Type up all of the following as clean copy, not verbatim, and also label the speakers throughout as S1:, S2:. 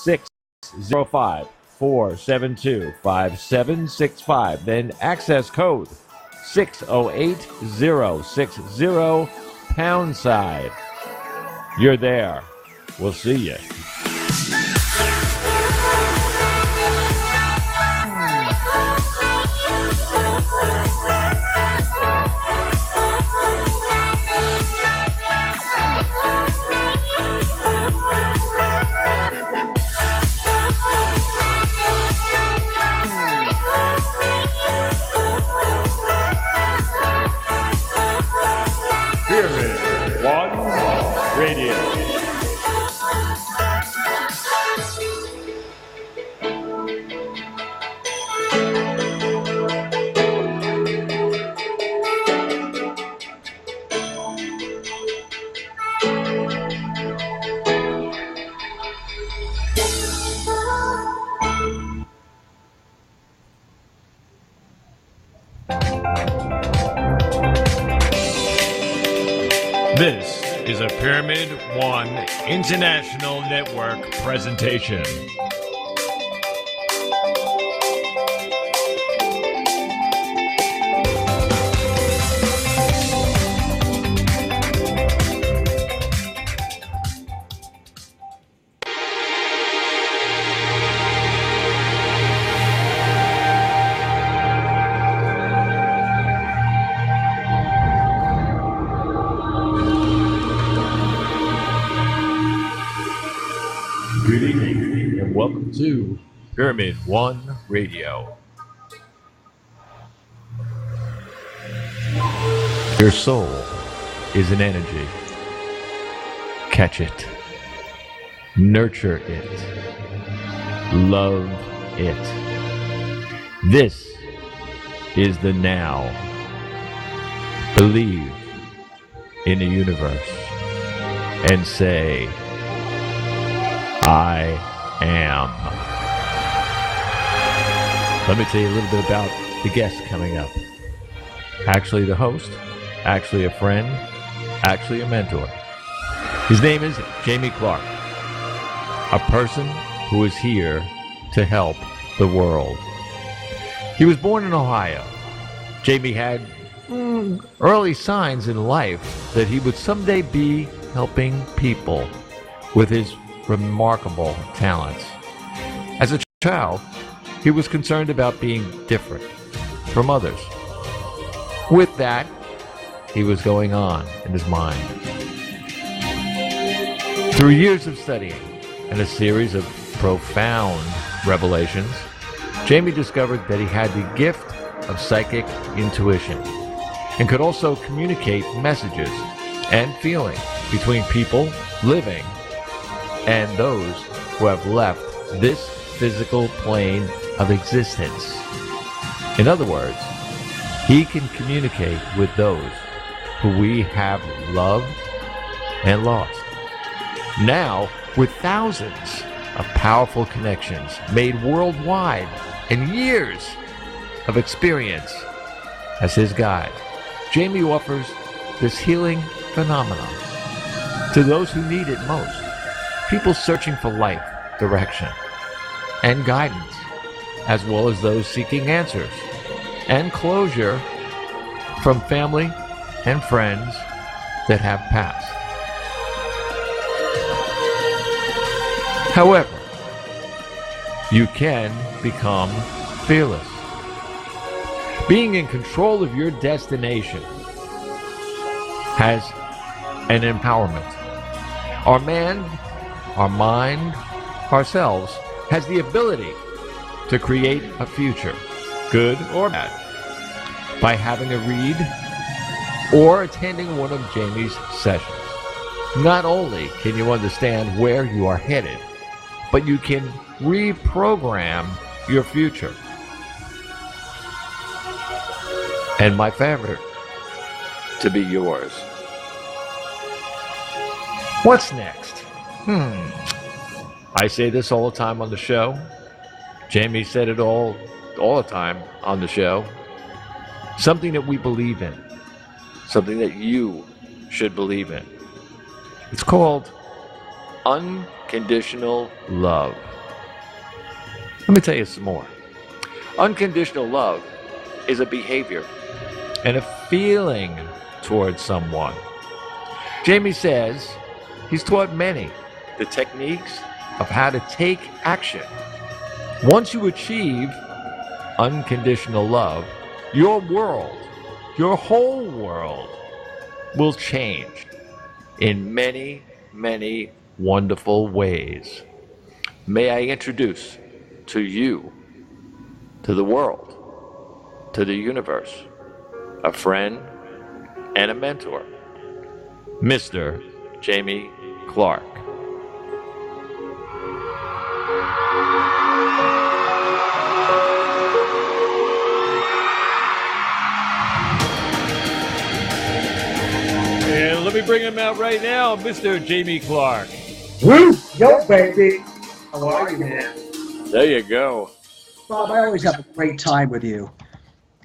S1: 605-472-5765. Then access code 608060 #. You're there. We'll see you. Radio. This is a Pyramid One International Network presentation. Good evening and welcome to Pyramid One Radio. Your soul is an energy. Catch it. Nurture it. Love it. This is the now. Believe in the universe and say, I am. Let me tell you a little bit about the guest coming up. Actually the host, actually a friend, actually a mentor. His name is Jamie Clark, a person who is here to help the world. He was born in Ohio. Jamie had early signs in life that he would someday be helping people with his remarkable talents. As a child, he was concerned about being different from others. With that, he was going on in his mind. Through years of studying and a series of profound revelations, Jamie discovered that he had the gift of psychic intuition and could also communicate messages and feelings between people living and those who have left this physical plane of existence. In other words, he can communicate with those who we have loved and lost. Now, with thousands of powerful connections made worldwide and years of experience as his guide, Jamie offers this healing phenomenon to those who need it most. People searching for life, direction, and guidance, as well as those seeking answers and closure from family and friends that have passed. However, you can become fearless. Being in control of your destination has an empowerment. Our mind, ourselves, has the ability to create a future, good or bad, by having a read or attending one of Jamie's sessions. Not only can you understand where you are headed, but you can reprogram your future. And my favorite, to be yours. What's next? I say this all the time on the show. Jamie said it all the time on the show. Something that we believe in. Something that you should believe in. It's called unconditional unconditional love. Let me tell you some more. Unconditional love is a behavior and a feeling towards someone. Jamie says he's taught many the techniques of how to take action. Once you achieve unconditional love, your world, your whole world, will change in many, many wonderful ways. May I introduce to you, to the world, to the universe, a friend and a mentor, Mr. Jamie Clark. And let me bring him out right now, Mr. Jamie Clark.
S2: Woo! Yo, baby. How are you, man?
S1: There you go.
S2: Bob, I always have a great time with you.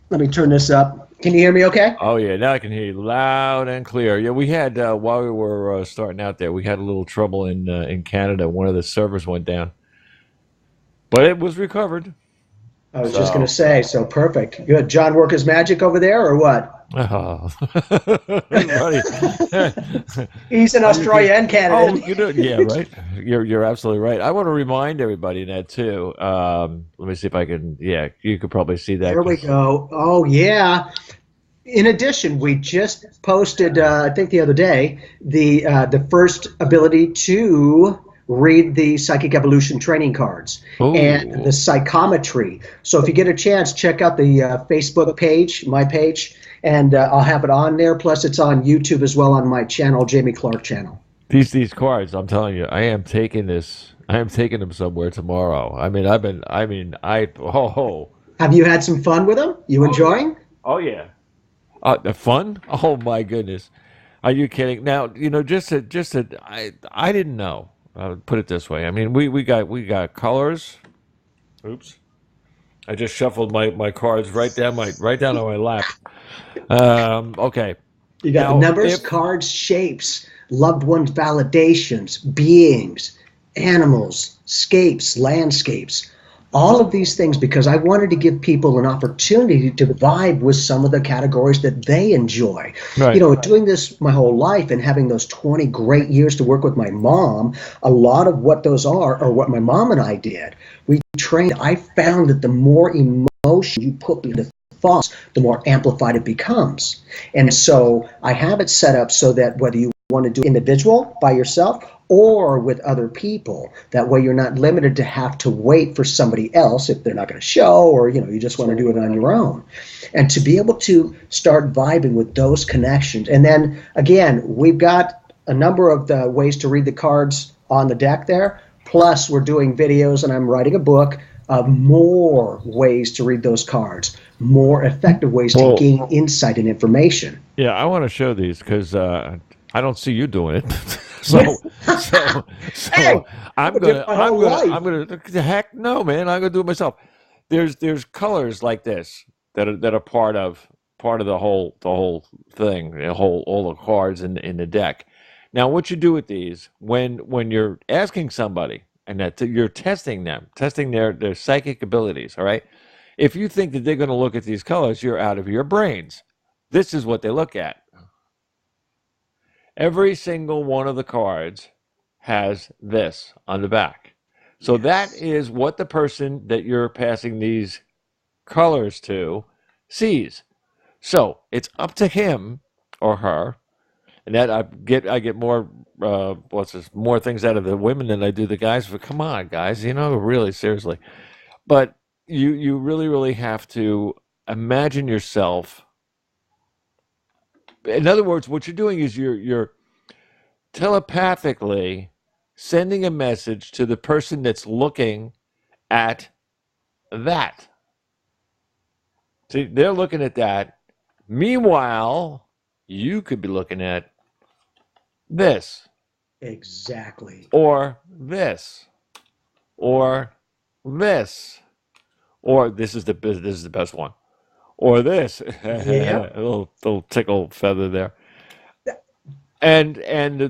S2: Let me turn this up. Can you hear me okay?
S1: Oh, yeah. Now I can hear you loud and clear. Yeah, we had, while we were starting out there, we had a little trouble in Canada. One of the servers went down. But it was recovered.
S2: I was just going to say, so perfect. Good. John work his magic over there or what?
S1: Oh.
S2: He's in Australia and Canada.
S1: Oh, you know, yeah, right. You're absolutely right. I want to remind everybody that too. Let me see if I can. Yeah, you could probably see that.
S2: There we go. Oh yeah. In addition, we just posted, I think the other day, the first ability to read the psychic evolution training cards. Ooh. And the psychometry. So if you get a chance, check out the Facebook page, my page. And I'll have it on there. Plus, it's on YouTube as well on my channel, Jamie Clark channel.
S1: These cards, I'm telling you, I am taking them somewhere tomorrow.
S2: Have you had some fun with them? You enjoying?
S1: Oh yeah. The fun? Oh my goodness. Are you kidding? Now, I didn't know. I'll put it this way. I mean, we got colors. Oops. I just shuffled my cards right down on my lap. Okay.
S2: You got the numbers, cards, shapes, loved ones, validations, beings, animals, scapes, landscapes, all of these things, because I wanted to give people an opportunity to vibe with some of the categories that they enjoy. Right. Doing this my whole life and having those 20 great years to work with my mom, a lot of what those are what my mom and I did. We trained. I found that the more emotion you put into thoughts, the more amplified it becomes. And so I have it set up so that whether you want to do individual by yourself or with other people, that way you're not limited to have to wait for somebody else if they're not going to show, or you just want to do it on your own. And to be able to start vibing with those connections. And then again, we've got a number of the ways to read the cards on the deck there. Plus we're doing videos and I'm writing a book of more ways to read those cards, more effective ways to gain insight and information.
S1: Yeah, I want to show these because I don't see you doing it. so
S2: hey,
S1: I'm gonna. Heck no, man! I'm gonna do it myself. There's colors like this that are part of the whole thing, all the cards in the deck. Now, what you do with these when you're asking somebody and that you're testing their psychic abilities, all right? If you think that they're going to look at these colors, you're out of your brains. This is what they look at. Every single one of the cards has this on the back. So that is what the person that you're passing these colors to sees. So it's up to him or her. And that I get more more things out of the women than I do the guys. But come on, guys, really seriously. But you really, really have to imagine yourself. In other words, what you're doing is you're telepathically sending a message to the person that's looking at that. See, they're looking at that. Meanwhile, you could be looking at this.
S2: Exactly.
S1: Or this. Or this. Or this is the best one. Or this.
S2: Yeah.
S1: a little tickle feather there. And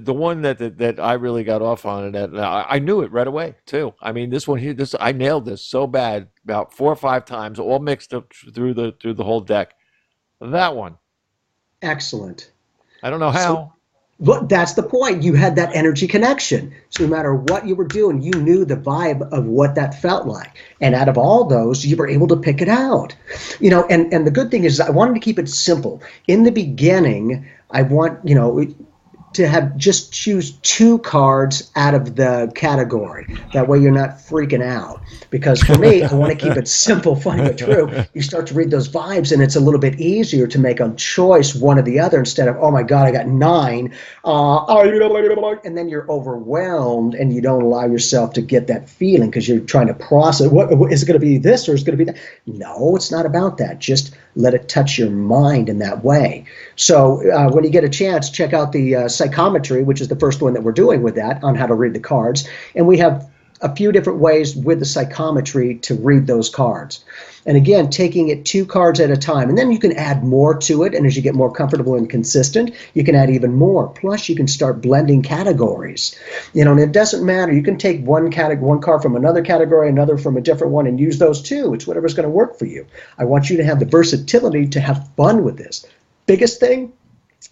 S1: the one that I really got off on, and that I knew it right away too. I mean, this one here, this I nailed this so bad about 4 or 5 times, all mixed up through the whole deck. That one,
S2: Excellent.
S1: I don't know
S2: So,
S1: how.
S2: but that's the point. You had that energy connection. So no matter what you were doing, you knew the vibe of what that felt like. And out of all those, you were able to pick it out. And the good thing is I wanted to keep it simple. In the beginning, I want, to have just choose 2 cards out of the category. That way you're not freaking out. Because for me, I want to keep it simple, funny but true. You start to read those vibes, and it's a little bit easier to make a choice, one or the other, instead of, oh my God, I got 9. And then you're overwhelmed, and you don't allow yourself to get that feeling because you're trying to process, what is it going to be this or is it going to be that? No, it's not about that. Just let it touch your mind in that way. So when you get a chance, check out the psychometry, which is the first one that we're doing with that, on how to read the cards. And we have a few different ways with the psychometry to read those cards. And again, taking it 2 cards at a time. And then you can add more to it. And as you get more comfortable and consistent, you can add even more. Plus, you can start blending categories. And it doesn't matter. You can take one card from another category, another from a different one, and use those too. It's whatever's going to work for you. I want you to have the versatility to have fun with this. Biggest thing,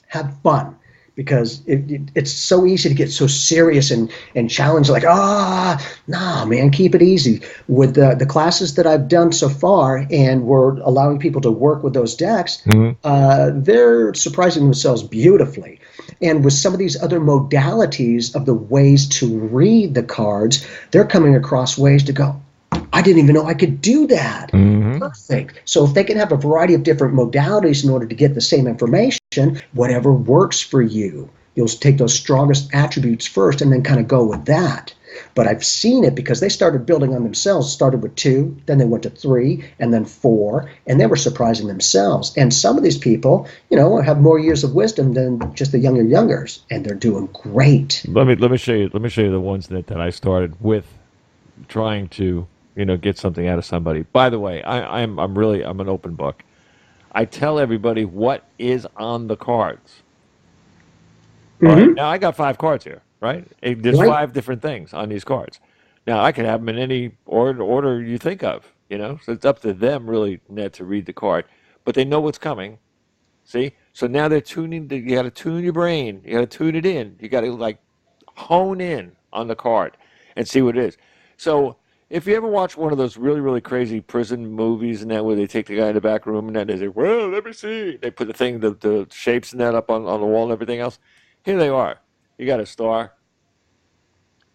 S2: have fun. Because it's so easy to get so serious and challenged, like, nah, man, keep it easy. With the classes that I've done so far, and we're allowing people to work with those decks, they're surprising themselves beautifully. And with some of these other modalities of the ways to read the cards, they're coming across ways to go, I didn't even know I could do that. Perfect. So if they can have a variety of different modalities in order to get the same information, whatever works for you, you'll take those strongest attributes first and then kind of go with that. But I've seen it because they started building on themselves, started with 2, then they went to 3, and then 4, and they were surprising themselves. And some of these people, have more years of wisdom than just the youngers, and they're doing great.
S1: Let me show you the ones that I started with, trying to get something out of somebody. By the way, I'm an open book. I tell everybody what is on the cards. All right. Now I got 5 cards here, right? There's 5 different things on these cards. Now I can have them in any order you think of, So it's up to them really, Ned, to read the card, but they know what's coming. See? So now they're tuning. You got to tune your brain. You got to tune it in. You got to hone in on the card and see what it is. So if you ever watch one of those really, really crazy prison movies and that, where they take the guy in the back room and then they say, well, let me see. They put the thing, the shapes and that up on the wall and everything else. Here they are. You got a star,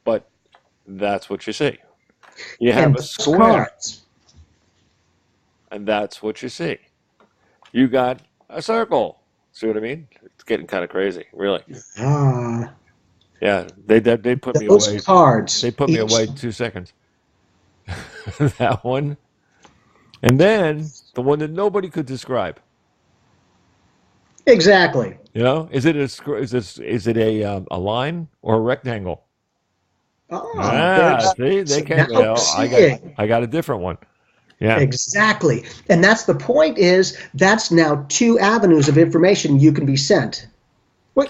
S1: but that's what you see. You have a square, and that's what you see. You got a circle. See what I mean? It's getting kind of crazy, really. Yeah, they put me away.
S2: Those cards.
S1: They put me away 2 seconds. That one, and then the one that nobody could describe.
S2: Exactly.
S1: Is it a line or a rectangle? See, they came. I got a different one. Yeah,
S2: exactly. And that's the point. Is that's now 2 avenues of information you can be sent. Wait,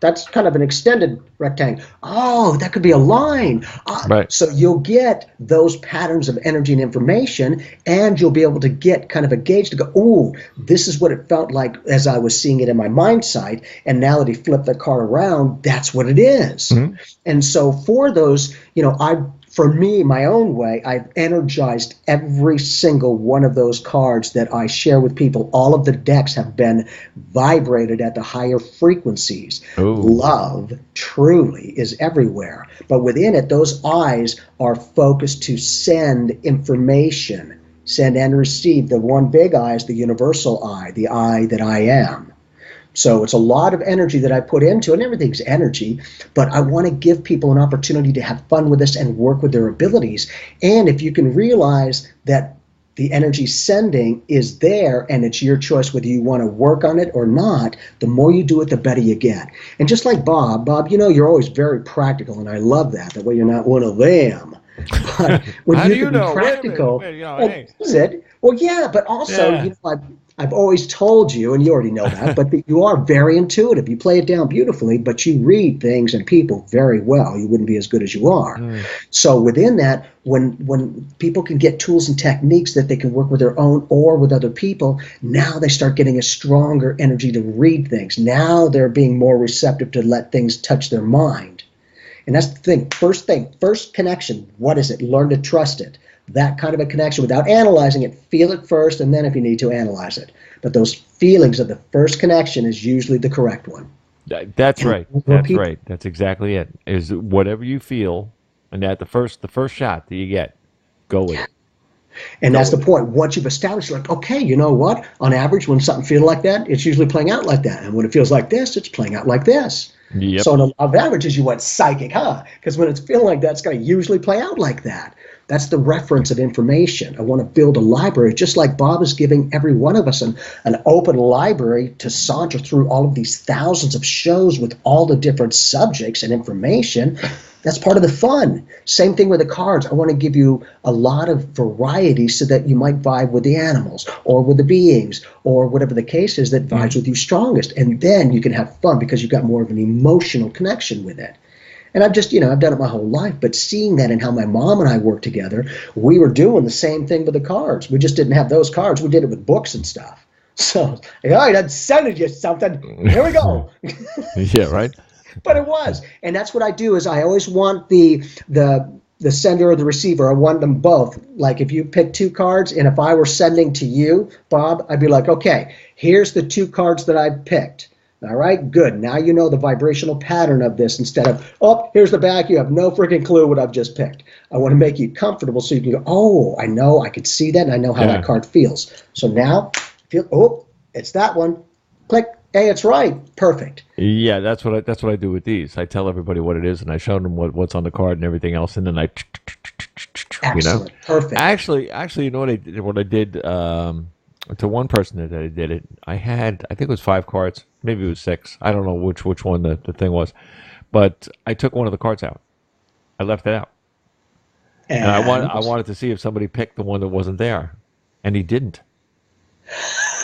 S2: that's kind of an extended rectangle. Oh, that could be a line.
S1: Right.
S2: So you'll get those patterns of energy and information, and you'll be able to get kind of a gauge to go, oh, this is what it felt like as I was seeing it in my mind sight. And now that he flipped the card around, that's what it is. And so for those, for me, my own way, I've energized every single one of those cards that I share with people. All of the decks have been vibrated at the higher frequencies. Ooh. Love truly is everywhere. But within it, those eyes are focused to send information, send and receive. The one big eye is the universal eye, the eye that I am. So it's a lot of energy that I put into it, and everything's energy, but I want to give people an opportunity to have fun with this and work with their abilities. And if you can realize that the energy sending is there and it's your choice whether you want to work on it or not, the more you do it, the better you get. And just like Bob, you're always very practical, and I love that, the way you're not one of them. But when
S1: How
S2: you
S1: do you
S2: can
S1: know?
S2: be practical,
S1: hey.
S2: is it? Well, yeah, but also, I've always told you, and you already know that, but that you are very intuitive. You play it down beautifully, but you read things and people very well. You wouldn't be as good as you are. So within that, when people can get tools and techniques that they can work with their own or with other people, now they start getting a stronger energy to read things. Now they're being more receptive to let things touch their mind. And that's the thing, first connection, what is it? Learn to trust it. That kind of a connection without analyzing it, feel it first, and then if you need to, analyze it. But those feelings of the first connection is usually the correct one.
S1: That's right. That's right. That's exactly it. Is whatever you feel, and that the first shot that you get, go with it.
S2: And that's the point. Once you've established, like, okay, you know what? On average, when something feels like that, it's usually playing out like that. And when it feels like this, it's playing out like this.
S1: Yep.
S2: So on averages, you went psychic, huh? Because when it's feeling like that, it's going to usually play out like that. That's the reference of information. I want to build a library, just like Bob is giving every one of us an open library to saunter through all of these thousands of shows with all the different subjects and information. That's part of the fun. Same thing with the cards. I want to give you a lot of variety so that you might vibe with the animals or with the beings or whatever the case is that vibes with you strongest. And then you can have fun because you've got more of an emotional connection with it. And I've just, I've done it my whole life, but seeing that and how my mom and I worked together, we were doing the same thing with the cards. We just didn't have those cards. We did it with books and stuff. So, all right, I'm sending you something. Here we go.
S1: Yeah, right.
S2: But it was. And that's what I do is I always want the sender or the receiver. I want them both. Like if you pick two cards and if I were sending to you, Bob, I'd be like, okay, here's the two cards that I picked. All right, good. Now you know the vibrational pattern of this instead of, oh, here's the back. You have no freaking clue what I've just picked. I want to make you comfortable so you can go, oh, I know, I can see that, and I know how that card feels. So now, it's that one. Click. Hey, it's right. Perfect.
S1: Yeah, that's what I do with these. I tell everybody what it is, and I show them what's on the card and everything else, and then I,
S2: Excellent. Perfect.
S1: Actually, you know what I did to one person that I did it. I think it was 5 cards, maybe it was 6. I don't know which one the thing was, but I took one of the cards out. I left it out, and I wanted to see if somebody picked the one that wasn't there, and he didn't.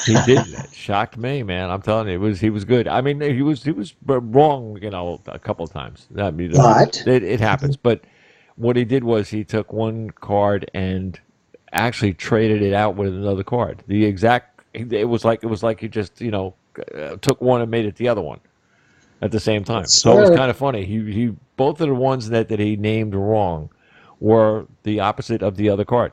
S1: He didn't. It shocked me, man. I'm telling you, he was good. I mean, he was wrong, a couple of times. I mean, it happens. But what he did was he took one card and actually traded it out with another card. It was like he just took one and made it the other one at the same time. So it was kind of funny. He both of the ones that he named wrong were the opposite of the other card.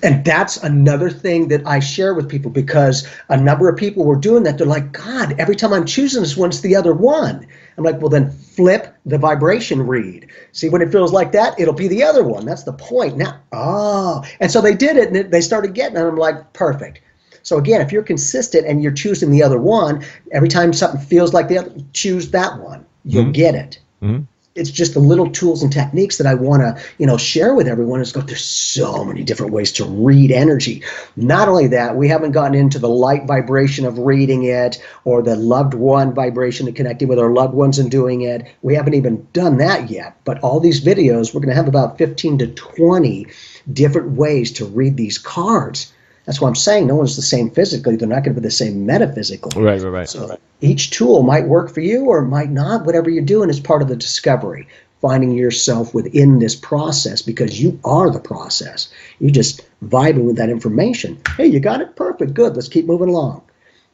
S2: And that's another thing that I share with people because a number of people were doing that. They're like, God, every time I'm choosing this one, it's the other one. I'm like, well, then flip the vibration read. See, when it feels like that, it'll be the other one. That's the point. Now, and so they did it, and they started getting it. And I'm like, perfect. So again, if you're consistent and you're choosing the other one, every time something feels like the other, choose that one. You'll get it. Mm-hmm. It's just the little tools and techniques that I want to, share with everyone. There's so many different ways to read energy. Not only that, we haven't gotten into the light vibration of reading it or the loved one vibration of connecting with our loved ones and doing it. We haven't even done that yet. But all these videos, we're going to have about 15 to 20 different ways to read these cards. That's why I'm saying no one's the same physically. They're not going to be the same metaphysically.
S1: Right.
S2: So each tool might work for you or might not. Whatever you're doing is part of the discovery, finding yourself within this process because you are the process. You just vibing with that information. Hey, you got it? Perfect. Good. Let's keep moving along.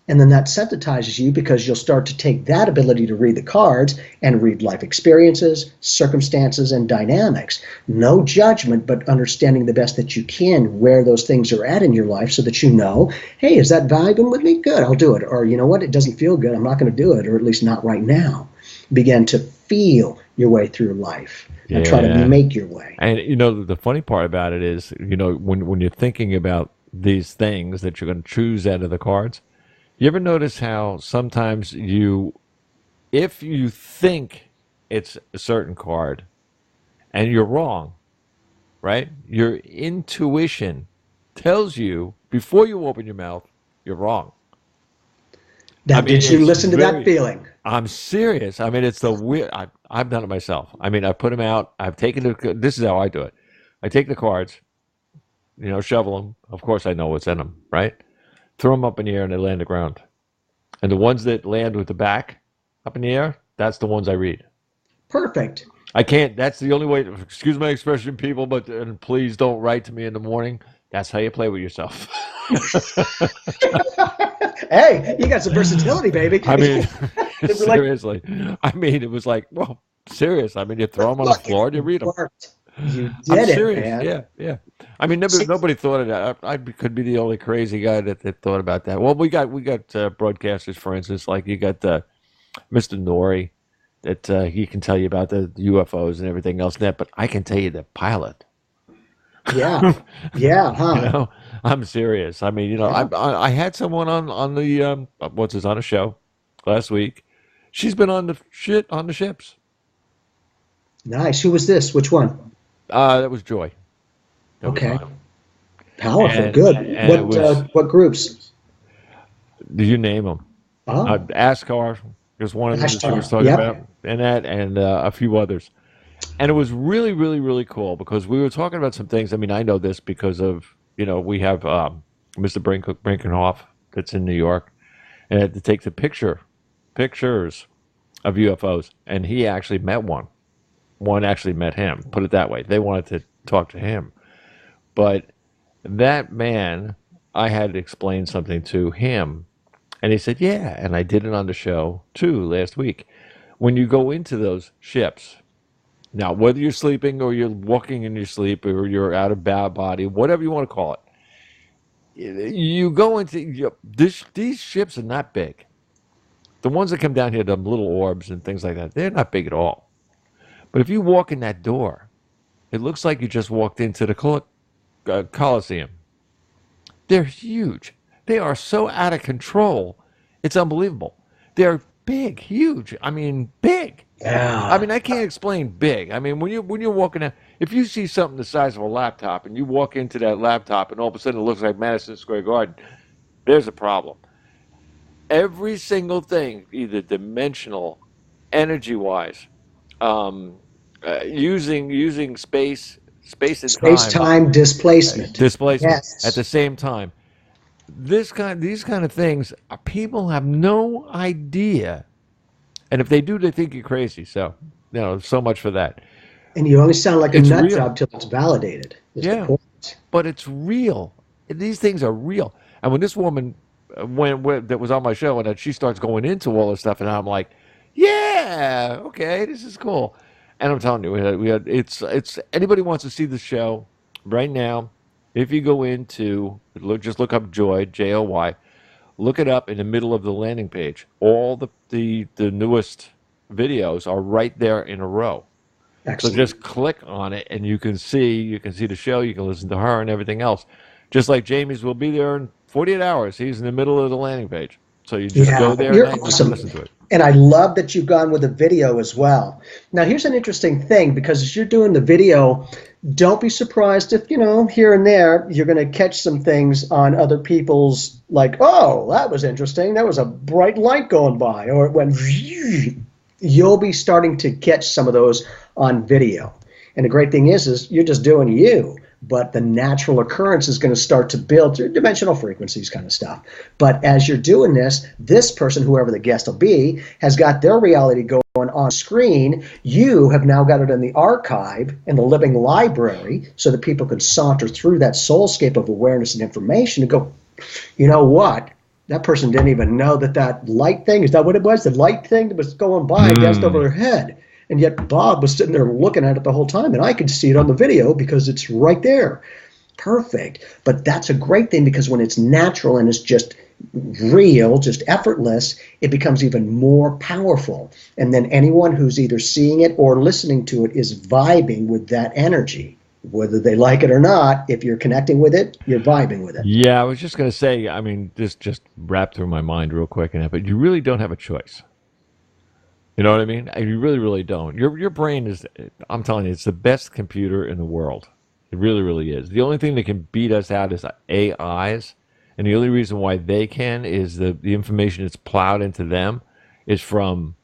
S2: And then that sensitizes you because you'll start to take that ability to read the cards and read life experiences, circumstances, and dynamics. No judgment, but understanding the best that you can where those things are at in your life so that you know, hey, is that vibing with me? Good, I'll do it. Or you know what, it doesn't feel good. I'm not going to do it, or at least not right now. Begin to feel your way through life and try to make your way.
S1: And, the funny part about it is, when you're thinking about these things that you're going to choose out of the cards, you ever notice how sometimes if you think it's a certain card and you're wrong, right? Your intuition tells you before you open your mouth, you're wrong.
S2: Did you listen to that feeling?
S1: I'm serious. I mean, it's the weird. I've done it myself. I mean, I put them out. I've taken this is how I do it. I take the cards, shovel them. Of course, I know what's in them, right? throw them up in the air and they land on the ground. And the ones that land with the back up in the air, that's the ones I read.
S2: Perfect.
S1: I can't. That's the only way. Excuse my expression, people, but and please don't write to me in the morning. That's how you play with yourself.
S2: Hey, you got some versatility, baby.
S1: I mean, seriously. I mean, it was like, well, serious. I mean, you throw them on the floor and you read them.
S2: You
S1: I'm
S2: did it,
S1: serious.
S2: man.
S1: Yeah, yeah. I mean, nobody thought of that. I could be the only crazy guy that thought about that. Well, we got broadcasters, for instance, like you got Mr. Nori, that he can tell you about the UFOs and everything else. But I can tell you the pilot.
S2: Yeah, yeah, huh?
S1: You know, I'm serious. I mean,
S2: Yeah.
S1: I had someone on the on a show last week. She's been on the ships.
S2: Nice. Who was this? Which one?
S1: That was Joy. That was
S2: Okay.
S1: on.
S2: Powerful.
S1: And-
S2: Good.
S1: and
S2: What groups?
S1: Did you name them?
S2: Oh,
S1: Askar was one of them that she was
S2: Ashtar,
S1: talking
S2: yep.
S1: about, and a few others. And it was really, really, really cool because we were talking about some things. I mean, I know this because of, we have Mr. Brinkenhoff that's in New York, and had to take the pictures of UFOs, and he actually met one. One actually met him. Put it that way. They wanted to talk to him, but that man, I had to explain something to him, and he said, "Yeah," and I did it on the show too last week. When you go into those ships. Now, whether you're sleeping or you're walking in your sleep or you're out of body, whatever you want to call it, you go into these ships are not big. The ones that come down here, the little orbs and things like that, they're not big at all. But if you walk in that door, it looks like you just walked into the Coliseum. They're huge. They are so out of control. It's unbelievable. They're big, huge. I mean, big.
S2: yeah.
S1: I mean, I can't explain big. I mean, when you're walking out, if you see something the size of a laptop and you walk into that laptop and all of a sudden it looks like Madison Square Garden, there's a problem. Every single thing, either dimensional, energy-wise, using space and time,
S2: Space-time displacement.
S1: displacement
S2: Yes.
S1: at the same time. These kind of things, people have no idea. And if they do, they think you're crazy. So, so much for that.
S2: And you only sound like a
S1: It's
S2: nut
S1: real.
S2: job till it's validated. Is the
S1: Yeah.
S2: point.
S1: But it's real. These things are real. And when this woman, when that was on my show, and she starts going into all this stuff, and I'm like, yeah, okay, this is cool. And I'm telling you, it's anybody wants to see the show right now. If you go into just look up Joy, Joy. Look it up in the middle of the landing page. All the newest videos are right there in a row.
S2: Excellent.
S1: So just click on it, and you can see the show. You can listen to her and everything else. Just like Jamie's will be there in 48 hours. He's in the middle of the landing page. So you just go there
S2: you're
S1: and you
S2: awesome.
S1: can listen to it.
S2: And I love that you've gone with a video as well. Now, here's an interesting thing, because as you're doing the video, don't be surprised if, here and there, you're going to catch some things on other people's, like, oh, that was interesting. There was a bright light going by, or it went, you'll be starting to catch some of those on video. And the great thing is you're just doing you. But the natural occurrence is going to start to build through dimensional frequencies kind of stuff. But as you're doing this person, whoever the guest will be, has got their reality going on screen. You have now got it in the archive, in the living library, so that people can saunter through that soulscape of awareness and information and go, you know what? That person didn't even know that light thing, is that what it was? The light thing that was going by danced over her head. And yet Bob was sitting there looking at it the whole time, and I could see it on the video because it's right there. Perfect. But that's a great thing, because when it's natural and it's just real, just effortless, it becomes even more powerful. And then anyone who's either seeing it or listening to it is vibing with that energy. Whether they like it or not, if you're connecting with it, you're vibing with it.
S1: Yeah, I was just going to say, I mean, this just wrapped through my mind real quick, but you really don't have a choice. You know what I mean? You really, really don't. Your brain is, I'm telling you, it's the best computer in the world. It really, really is. The only thing that can beat us out is AIs. And the only reason why they can is the information that's plowed into them is from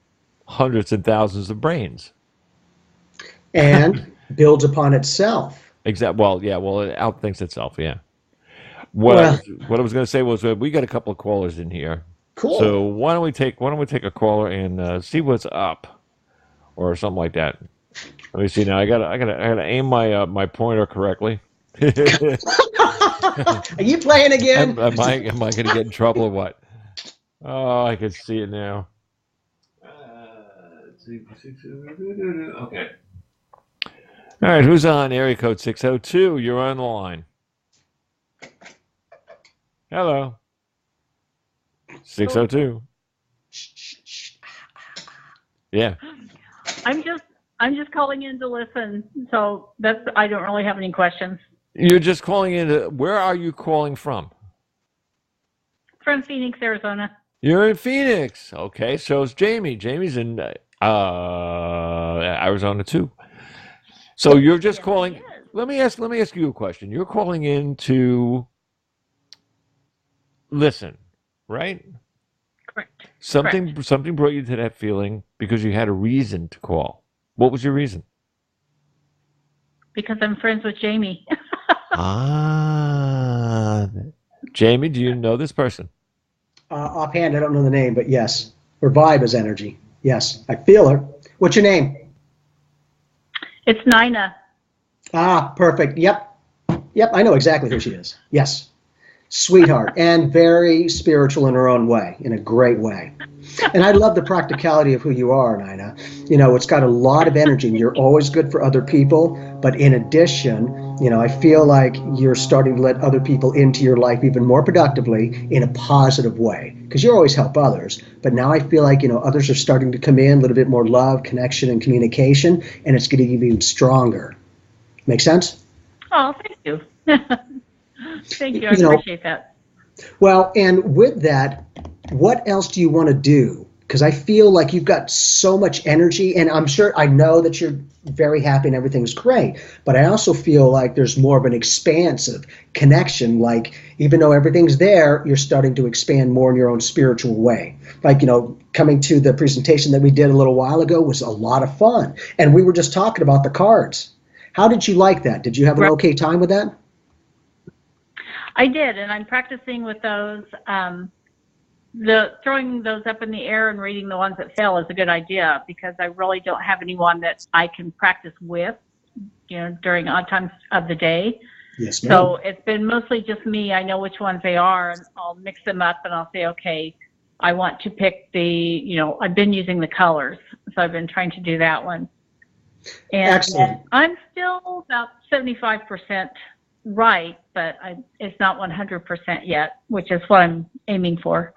S1: hundreds and thousands of brains.
S2: And builds upon itself.
S1: Exactly. Well, yeah. Well, it outthinks itself. Yeah.
S2: Well,
S1: what I was going to say was we got a couple of callers in here.
S2: cool.
S1: So why don't we take a caller and see what's up or something like that. Let me see now. I gotta aim my pointer correctly.
S2: Are you playing again?
S1: Am I going to get in trouble or what? Oh, I can see it now. Okay. All right, who's on area code 602? You're on the line. Hello. 602. Yeah.
S3: I'm just calling in to listen. So I don't really have any questions.
S1: You're just calling in. Where are you calling from?
S3: From Phoenix, Arizona.
S1: You're in Phoenix. Okay, so it's Jamie. Jamie's in Arizona too. So you're just calling. Let me ask you a question. You're calling in to listen, right?
S3: Correct.
S1: Something brought you to that feeling because you had a reason to call. What was your reason?
S3: Because I'm friends with Jamie.
S1: Jamie, do you know this person?
S2: Offhand, I don't know the name, but yes. Her vibe is energy. Yes, I feel her. What's your name?
S3: It's Nina.
S2: Ah, perfect. Yep, I know exactly who she is. Yes. Sweetheart, and very spiritual in her own way, in a great way. And I love the practicality of who you are, Nina. You know, it's got a lot of energy, and you're always good for other people. But in addition, you know, I feel like you're starting to let other people into your life even more productively in a positive way, because you always help others. But now I feel like, you know, others are starting to come in, a little bit more love, connection, and communication, and it's getting even stronger. Make sense?
S3: Oh, thank you. Thank you. I appreciate that.
S2: Well, and with that, what else do you want to do? Because I feel like you've got so much energy, and I know that you're very happy and everything's great, but I also feel like there's more of an expansive connection. Like, even though everything's there, you're starting to expand more in your own spiritual way. Like, you know, coming to the presentation that we did a little while ago was a lot of fun. And we were just talking about the cards. How did you like that? Did you have an okay time with that?
S3: I did, and I'm practicing with those. Throwing those up in the air and reading the ones that fail is a good idea, because I really don't have anyone that I can practice with, you know, during odd times of the day.
S2: Yes, ma'am.
S3: So it's been mostly just me. I know which ones they are, and I'll mix them up, and I'll say, okay, I want to pick I've been using the colors, so I've been trying to do that one. And
S2: excellent.
S3: I'm still about 75% right, but it's not 100% yet, which is what I'm aiming for.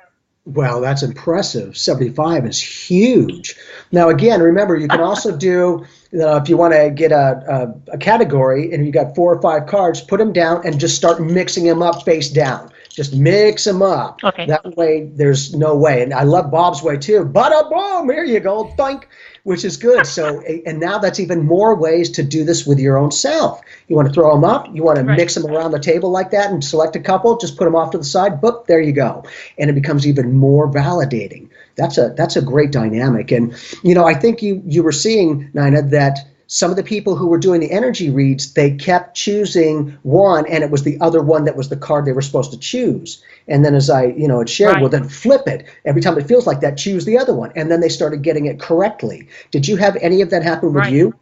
S2: Well, that's impressive. 75 is huge. Now, again, remember, you can also do, if you want to get a category and you got 4 or 5 cards, put them down and just start mixing them up face down. Just mix them up.
S3: Okay.
S2: That way, there's no way. And I love Bob's way, too. Bada boom, here you go, thunk, which is good. So, and now that's even more ways to do this with your own self. You want to throw them up, you want to mix them around the table like that and select a couple, just put them off to the side, boop, there you go. And it becomes even more validating. That's a great dynamic. And, you know, I think you were seeing, Nina, that some of the people who were doing the energy reads, they kept choosing one, and it was the other one that was the card they were supposed to choose. And then as I, had shared, well, then flip it. Every time it feels like that, choose the other one. And then they started getting it correctly. Did you have any of that happen with you?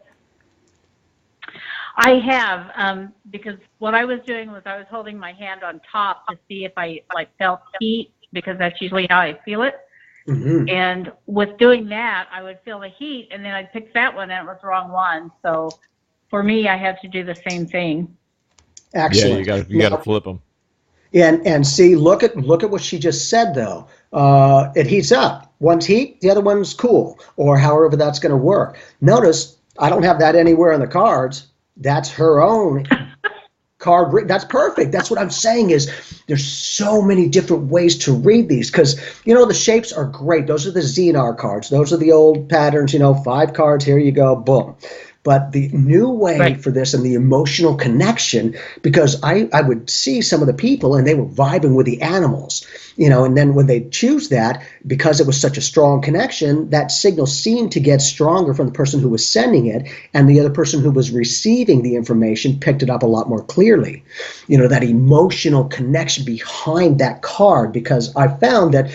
S3: I have, because what I was doing was I was holding my hand on top to see if I felt heat, because that's usually how I feel it. Mm-hmm. And with doing that, I would feel the heat, and then I'd pick that one, and it was the wrong one. So for me, I had to do the same thing.
S2: Excellent.
S1: Yeah, you got to flip them.
S2: And see, look at what she just said, though. It heats up. One's heat, the other one's cool, or however that's going to work. Notice I don't have that anywhere in the cards. That's her own card. That's perfect. That's what I'm saying is there's so many different ways to read these, because, the shapes are great. Those are the Xenar cards. Those are the old patterns, 5 cards. Here you go. Boom. But the new way for this and the emotional connection, because I would see some of the people and they were vibing with the animals, and then when they choose that, because it was such a strong connection, that signal seemed to get stronger from the person who was sending it, and the other person who was receiving the information picked it up a lot more clearly. That emotional connection behind that card, because I found that,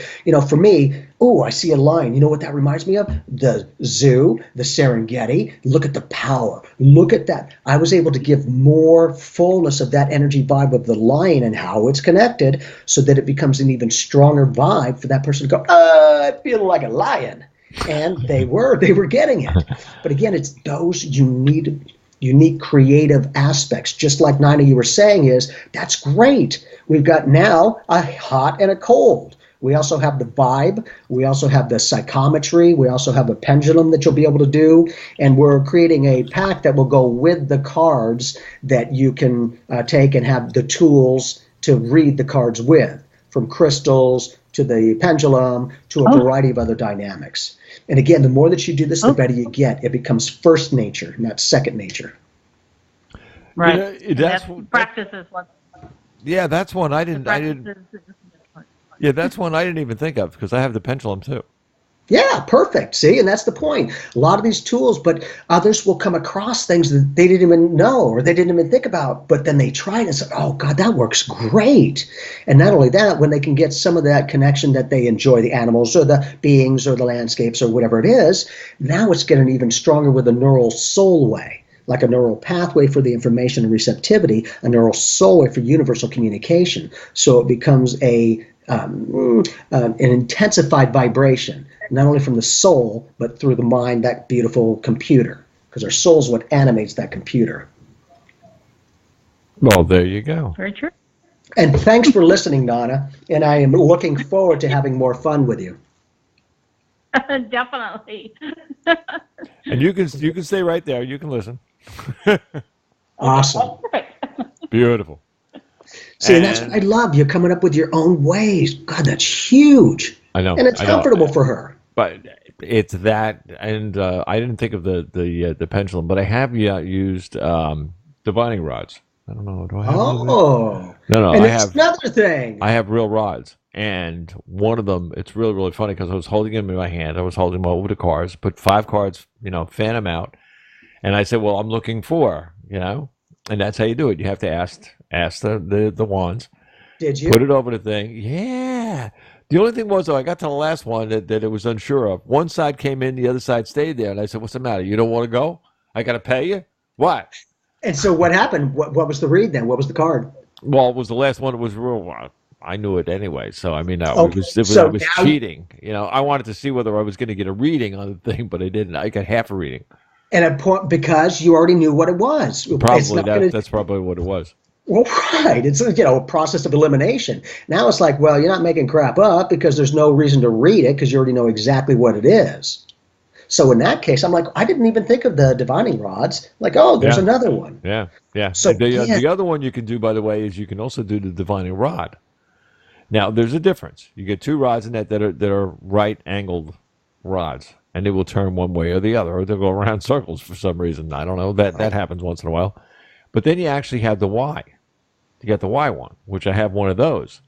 S2: for me, I see a lion. You know what that reminds me of? The zoo, the Serengeti. Look at the power. Look at that. I was able to give more fullness of that energy vibe of the lion and how it's connected, so that it becomes an even stronger vibe for that person to go, I feel like a lion. And they were getting it. But again, it's those unique creative aspects. Just like Nina, you were saying, that's great. We've got now a hot and a cold. We also have the vibe. We also have the psychometry. We also have a pendulum that you'll be able to do. And we're creating a pack that will go with the cards that you can take and have the tools to read the cards with, from crystals to the pendulum to a variety of other dynamics. And again, the more that you do this, the better you get. It becomes first nature, not second nature.
S3: Right. Practice is what.
S1: Yeah, that's one I didn't. Yeah, that's one I didn't even think of, because I have the pendulum too.
S2: Yeah, perfect. See, and that's the point. A lot of these tools, but others will come across things that they didn't even know or they didn't even think about, but then they tried and said, oh, God, that works great. And not only that, when they can get some of that connection that they enjoy, the animals or the beings or the landscapes or whatever it is, now it's getting even stronger with a neural soul way, like a neural pathway for the information and receptivity, a neural soul way for universal communication. So it becomes an intensified vibration, not only from the soul, but through the mind, that beautiful computer, because our soul is what animates that computer.
S1: Well, there you go.
S3: Very true.
S2: And thanks for listening, Donna, and I am looking forward to having more fun with you.
S3: Definitely.
S1: And you can stay right there. You can listen.
S2: Awesome.
S1: Beautiful.
S2: See, and that's what I love. You're coming up with your own ways. God, that's huge.
S1: I know.
S2: And it's comfortable for her.
S1: But it's that, and I didn't think of the pendulum, but I have used divining rods. I don't know. Do I have?
S2: Oh.
S1: No.
S2: And
S1: I
S2: it's
S1: have
S2: another thing.
S1: I have real rods, and one of them. It's really, really funny because I was holding them in my hand. I was holding them over the cards. Put 5 cards, fan them out, and I said, "Well, I'm looking for," and that's how you do it. You have to ask the wands.
S2: Did you?
S1: Put it over the thing. Yeah. The only thing was, though, I got to the last one that it was unsure of. One side came in, the other side stayed there. And I said, what's the matter? You don't want to go? I got to pay you? What?
S2: And so what happened? What was the read then? What was the card?
S1: Well, it was the last one. It was real. I knew it anyway. So, I mean, it was cheating. I wanted to see whether I was going to get a reading on the thing, but I didn't. I got half a reading.
S2: And because you already knew what it was.
S1: Probably that's probably what it was.
S2: Well, right. It's a process of elimination. Now it's like, well, you're not making crap up because there's no reason to read it because you already know exactly what it is. So in that case, I'm like, I didn't even think of the divining rods. Like, oh, there's another one.
S1: Yeah.
S2: So
S1: the other one you can do, by the way, is you can also do the divining rod. Now, there's a difference. You get 2 rods in that are right-angled rods, and they will turn one way or the other, or they'll go around circles for some reason. I don't know. That happens once in a while. But then you actually have the Y. You got the Y one, which I have one of those.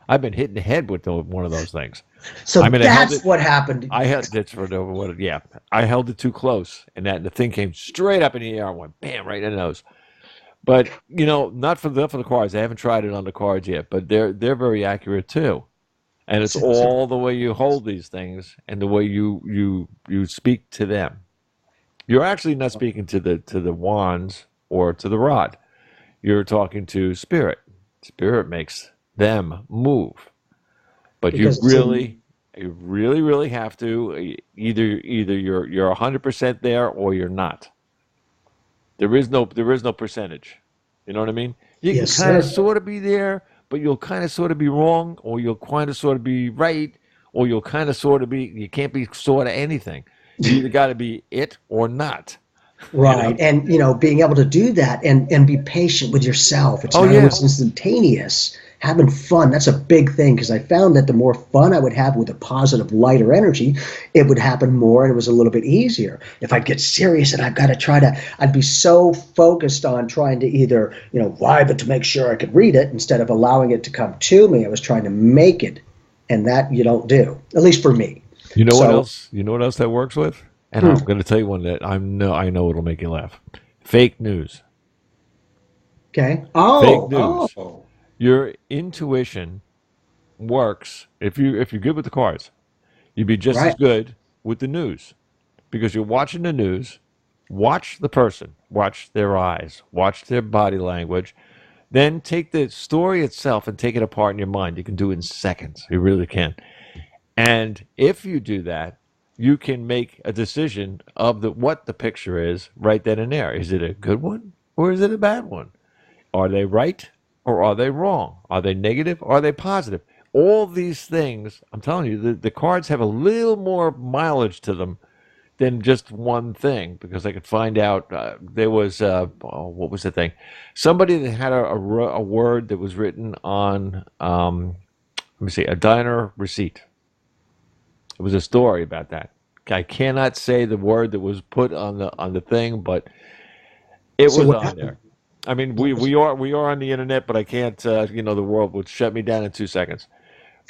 S1: I've been hit in the head with one of those things.
S2: So that's what happened.
S1: I held it too close, and the thing came straight up in the air and went bam right in the nose. But not for the cards. I haven't tried it on the cards yet, but they're very accurate too. And it's all the way you hold these things and the way you speak to them. You're actually not speaking to the wands or to the rod. You're talking to spirit. Spirit makes them move. But you really, really have to either you're 100% there or you're not. There is no percentage. You know what I mean? You can kind of sort of be there, but you'll kind of sort of be wrong, or you'll kind of sort of be right, or you'll kind of sort of be. You can't be sort of anything. You either got to be it or not.
S2: Right. And, being able to do that and be patient with yourself. It's not always instantaneous. having fun. That's a big thing, because I found that the more fun I would have with a positive, lighter energy, it would happen more, and it was a little bit easier. If I'd get serious and I'd be so focused on trying to either, vibe it to make sure I could read it instead of allowing it to come to me. I was trying to make it, and that you don't do, at least for me.
S1: You know what else? You know what else that works with? And I'm going to tell you one that I know it'll make you laugh. Fake news.
S2: Okay.
S1: Fake news. Your intuition works if you're good with the cards. You'd be just as good with the news, because you're watching the news. Watch the person. Watch their eyes. Watch their body language. Then take the story itself and take it apart in your mind. You can do it in seconds. You really can. And if you do that, you can make a decision of what the picture is right then and there. Is it a good one or is it a bad one? Are they right or are they wrong? Are they negative or are they positive? All these things, I'm telling you, the cards have a little more mileage to them than just one thing, because I could find out there was, what was the thing? Somebody that had a word that was written on, a diner receipt. It was a story about that. I cannot say the word that was put on the thing, but it was on there. I mean, we are on the internet, but I can't. The world would shut me down in 2 seconds.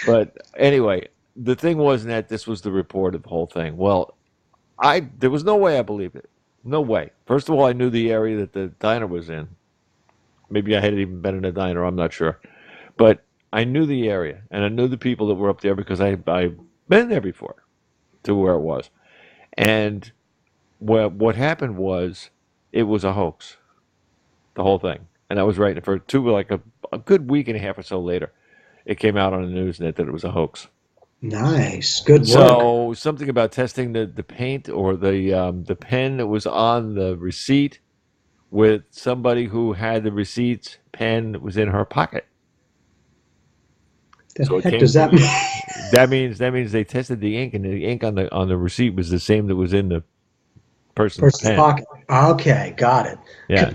S1: But anyway, the thing was that this was the report of the whole thing. Well, there was no way I believed it. No way. First of all, I knew the area that the diner was in. Maybe I hadn't even been in a diner. I'm not sure, but I knew the area and I knew the people that were up there because I've been there before, to where it was. And what happened was, it was a hoax, the whole thing. And I was writing it for a good week and a half or so later. It came out on the news net that it was a hoax.
S2: Nice, good work.
S1: So something about testing the paint or the pen that was on the receipt with somebody who had the receipt's pen that was in her pocket.
S2: The heck does that mean?
S1: That means they tested the ink, and the ink on the receipt was the same that was in the person's pen.
S2: Pocket. Okay, got it.
S1: Yeah.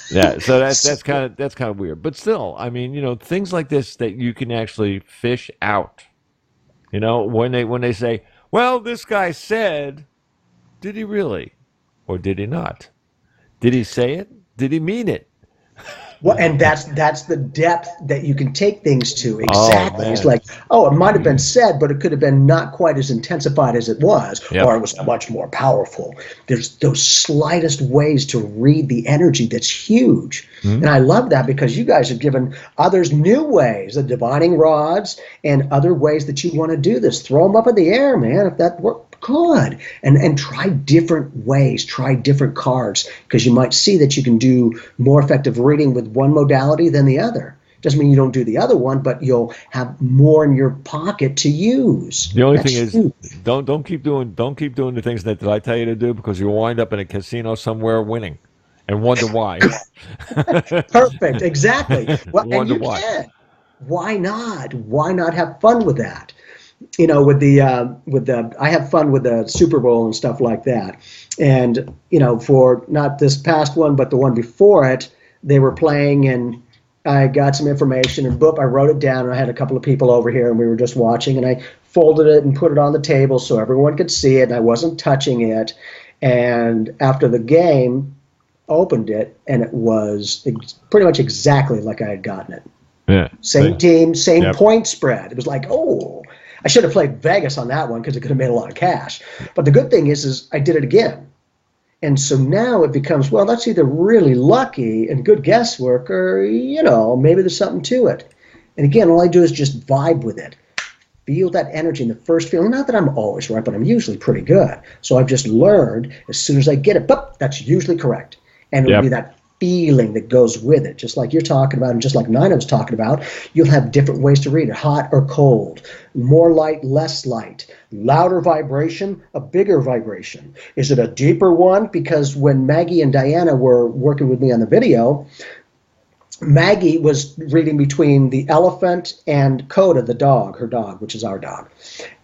S1: Yeah, so that's kind of weird, but still, I mean, things like this that you can actually fish out. When they say, "Well, this guy said," did he really, or did he not? Did he say it? Did he mean it?
S2: Well, and that's the depth that you can take things to. Exactly.
S1: Oh,
S2: it's like, it might have been said, but it could have been not quite as intensified as it was, or it was much more powerful. There's those slightest ways to read the energy that's huge. Mm-hmm. And I love that, because you guys have given others new ways, the divining rods and other ways that you want to do this. Throw them up in the air, man, if that works. Good. And try different ways, try different cards, because you might see that you can do more effective reading with one modality than the other. Doesn't mean you don't do the other one, but you'll have more in your pocket to use.
S1: The only thing is, don't keep doing the things that I tell you to do, because you'll wind up in a casino somewhere winning and wonder why.
S2: Perfect. Exactly. Well, and you can. Why not? Why not have fun with that? With the I have fun with the Super Bowl and stuff like that. And, for not this past one, but the one before it, they were playing, and I got some information, and boop, I wrote it down, and I had a couple of people over here, and we were just watching, and I folded it and put it on the table so everyone could see it, and I wasn't touching it. And after the game, opened it, and it was pretty much exactly like I had gotten it.
S1: Yeah.
S2: Same team, same point spread. It was like, I should have played Vegas on that one, because it could have made a lot of cash. But the good thing is I did it again. And so now it becomes, well, that's either really lucky and good guesswork, or, maybe there's something to it. And again, all I do is just vibe with it. Feel that energy in the first feeling. Not that I'm always right, but I'm usually pretty good. So I've just learned, as soon as I get it, that's usually correct. And it'll be that feeling that goes with it, just like you're talking about, and just like Nina was talking about. You'll have different ways to read it: hot or cold, more light, less light, louder vibration, a bigger vibration. Is it a deeper one? Because when Maggie and Diana were working with me on the video, Maggie was reading between the elephant and Coda, the dog, her dog, which is our dog.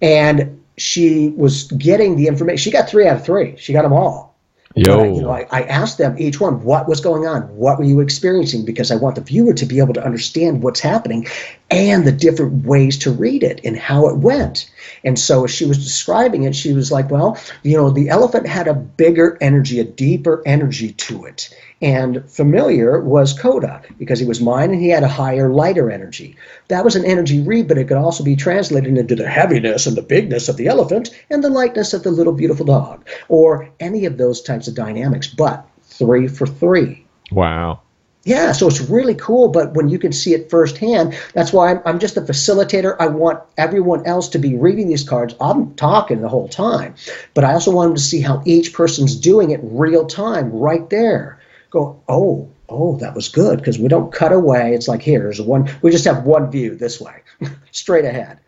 S2: And she was getting the information. She got 3 out of 3. She got them all.
S1: Yo.
S2: But I asked them each one, what was going on? What were you experiencing? Because I want the viewer to be able to understand what's happening and the different ways to read it and how it went. And so as she was describing it, she was like, well, the elephant had a bigger energy, a deeper energy to it. And familiar was Coda, because he was mine and he had a higher, lighter energy. That was an energy read, but it could also be translated into the heaviness and the bigness of the elephant and the lightness of the little beautiful dog, or any of those types of dynamics, but 3 for 3.
S1: Wow.
S2: Yeah, so it's really cool, but when you can see it firsthand, that's why I'm just a facilitator. I want everyone else to be reading these cards. I'm talking the whole time, but I also want them to see how each person's doing it real time right there. Go, oh, that was good, because we don't cut away. It's like, here's one. We just have one view this way, straight ahead.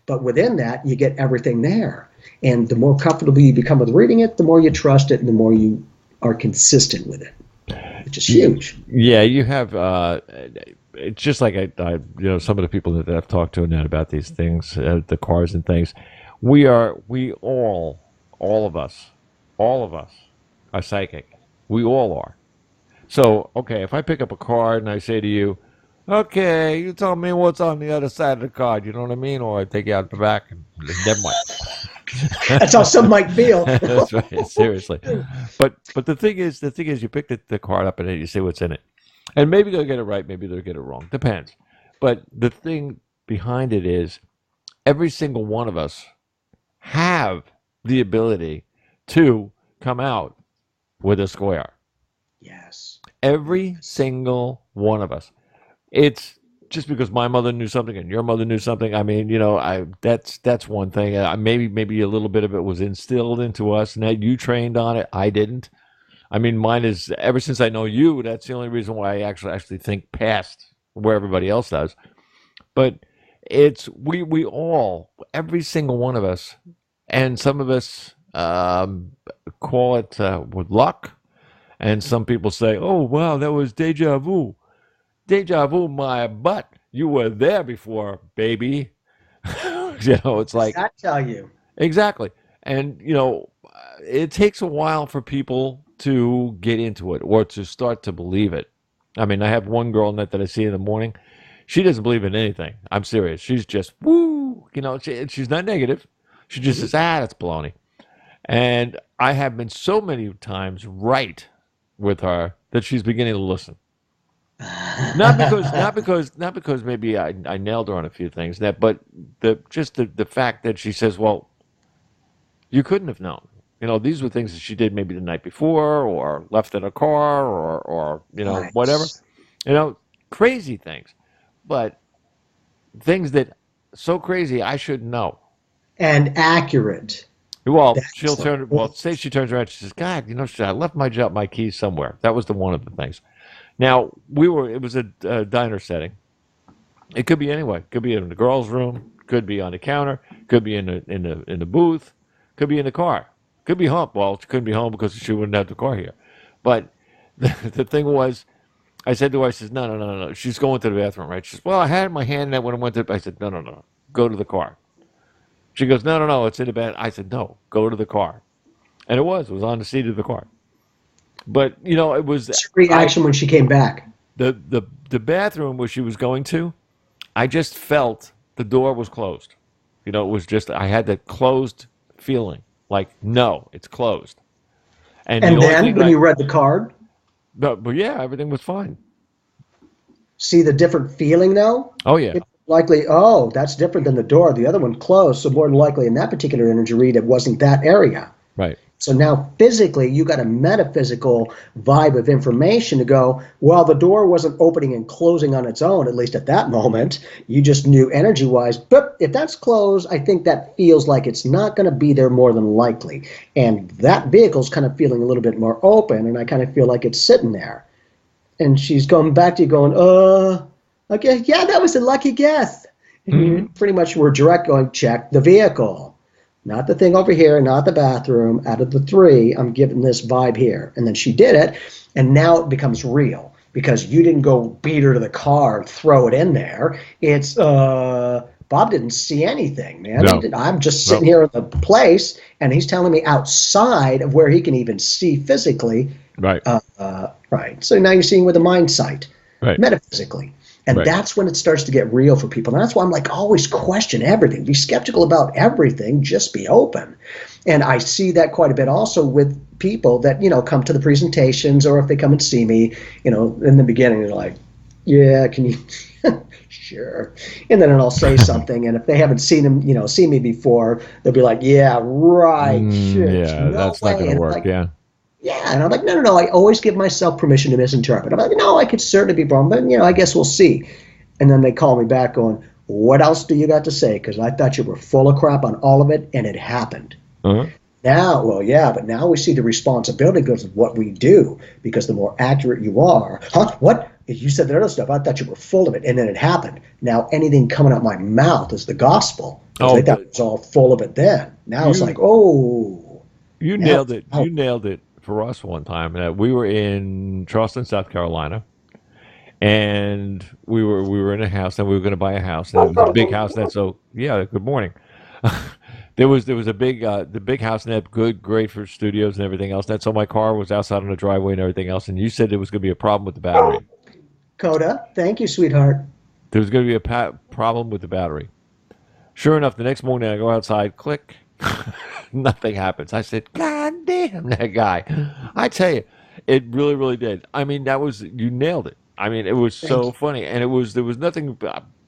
S2: But within that, you get everything there. And the more comfortable you become with reading it, the more you trust it and the more you are consistent with it, which is huge.
S1: Yeah, you have, it's just like I some of the people that I've talked to now about these things, the cards and things, we all of us are psychic. We all are. So, okay, if I pick up a card and I say to you, okay, you tell me what's on the other side of the card, you know what I mean? Or I take you out the back and never mind.
S2: That's how some might feel.
S1: That's right, seriously. But the thing is, you pick the card up and then you see what's in it. And maybe they'll get it right, maybe they'll get it wrong. Depends. But the thing behind it is every single one of us have the ability to come out with a square.
S2: Yes.
S1: Every single one of us. It's just because my mother knew something and your mother knew something. I mean, that's one thing. Maybe a little bit of it was instilled into us, and that you trained on it. I didn't. I mean, mine is ever since I know you. That's the only reason why I actually think past where everybody else does. But it's we all, every single one of us, and some of us call it with luck. And some people say, oh, wow, that was deja vu. Deja vu, my butt. You were there before, baby. It's like.
S2: I tell you.
S1: Exactly. And, it takes a while for people to get into it or to start to believe it. I mean, I have one girl that I see in the morning. She doesn't believe in anything. I'm serious. She's just, woo. She's not negative. She just says, that's baloney. And I have been so many times right with her that she's beginning to listen. Not because maybe I nailed her on a few things, but the fact that she says, well, you couldn't have known. These were things that she did maybe the night before or left in a car or
S2: Nice.
S1: whatever. Crazy things. But things that so crazy I shouldn't know.
S2: And accurate.
S1: Well, say she turns around and she says, God, I left my keys somewhere. That was one of the things. Now, it was a diner setting. It could be anywhere. It could be in the girls' room, could be on the counter, could be in the booth, could be in the car. Could be home. Well, she couldn't be home because she wouldn't have the car here. But the thing was, I said to her, I said, no. She's going to the bathroom, right? She says, well, I had my hand in that when I went to, I said, no. Go to the car. She goes, no, it's in the bed. I said, no, go to the car. And it was on the seat of the car. But, it was...
S2: What's her reaction when she came back?
S1: The bathroom where she was going to, I just felt the door was closed. It was just, I had that closed feeling. Like, no, it's closed.
S2: And then, when you read the card?
S1: But yeah, everything was fine.
S2: See the different feeling, though?
S1: Oh, yeah.
S2: It's likely, that's different than the door. The other one closed, so more than likely in that particular energy read, it wasn't that area.
S1: Right.
S2: So now physically, you got a metaphysical vibe of information to go, well, the door wasn't opening and closing on its own, at least at that moment. You just knew energy-wise, but if that's closed, I think that feels like it's not going to be there more than likely. And that vehicle's kind of feeling a little bit more open, and I kind of feel like it's sitting there. And she's going back to you going, okay, yeah, that was a lucky guess. And you pretty much were direct going, check the vehicle. Not the thing over here, not the bathroom. Out of the 3, I'm giving this vibe here. And then she did it, and now it becomes real because you didn't go beat her to the car and throw it in there. It's, Bob didn't see anything, man.
S1: No.
S2: I'm just sitting here in the place, and he's telling me outside of where he can even see physically.
S1: Right.
S2: Right. So now you're seeing with the mind sight,
S1: right.
S2: metaphysically. And that's when it starts to get real for people. And that's why I'm like, always question everything. Be skeptical about everything. Just be open. And I see that quite a bit also with people that, come to the presentations, or if they come and see me, in the beginning, they're like, yeah, can you? Sure. And then I'll say something. And if they haven't seen him, seen me before, they'll be like, yeah, right. Sure.
S1: Yeah, that's not going to work.
S2: Like,
S1: yeah.
S2: Yeah, and I'm like, no. I always give myself permission to misinterpret. I'm like, no, I could certainly be wrong, but I guess we'll see. And then they call me back going, what else do you got to say? Because I thought you were full of crap on all of it, and it happened.
S1: Uh-huh.
S2: Now, well, yeah, but now we see the responsibility goes of what we do, because the more accurate you are, what? You said that other stuff. I thought you were full of it, and then it happened. Now anything coming out my mouth is the gospel. I thought it was all full of it then. Now it's like, oh.
S1: You nailed it. You nailed it. For us one time, we were in Charleston, South Carolina, and we were in a house, and we were going to buy a house, and it was a big house. And good morning. there was a big the big house, and that great for studios and everything else. And so my car was outside on the driveway and everything else. And you said there was going to be a problem with the battery.
S2: Coda, thank you, sweetheart.
S1: There was going to be a problem with the battery. Sure enough, the next morning I go outside, click. Nothing happens. I said, God damn that guy. I tell you, it really, really did. I mean, you nailed it. I mean, it was so funny. And there was nothing,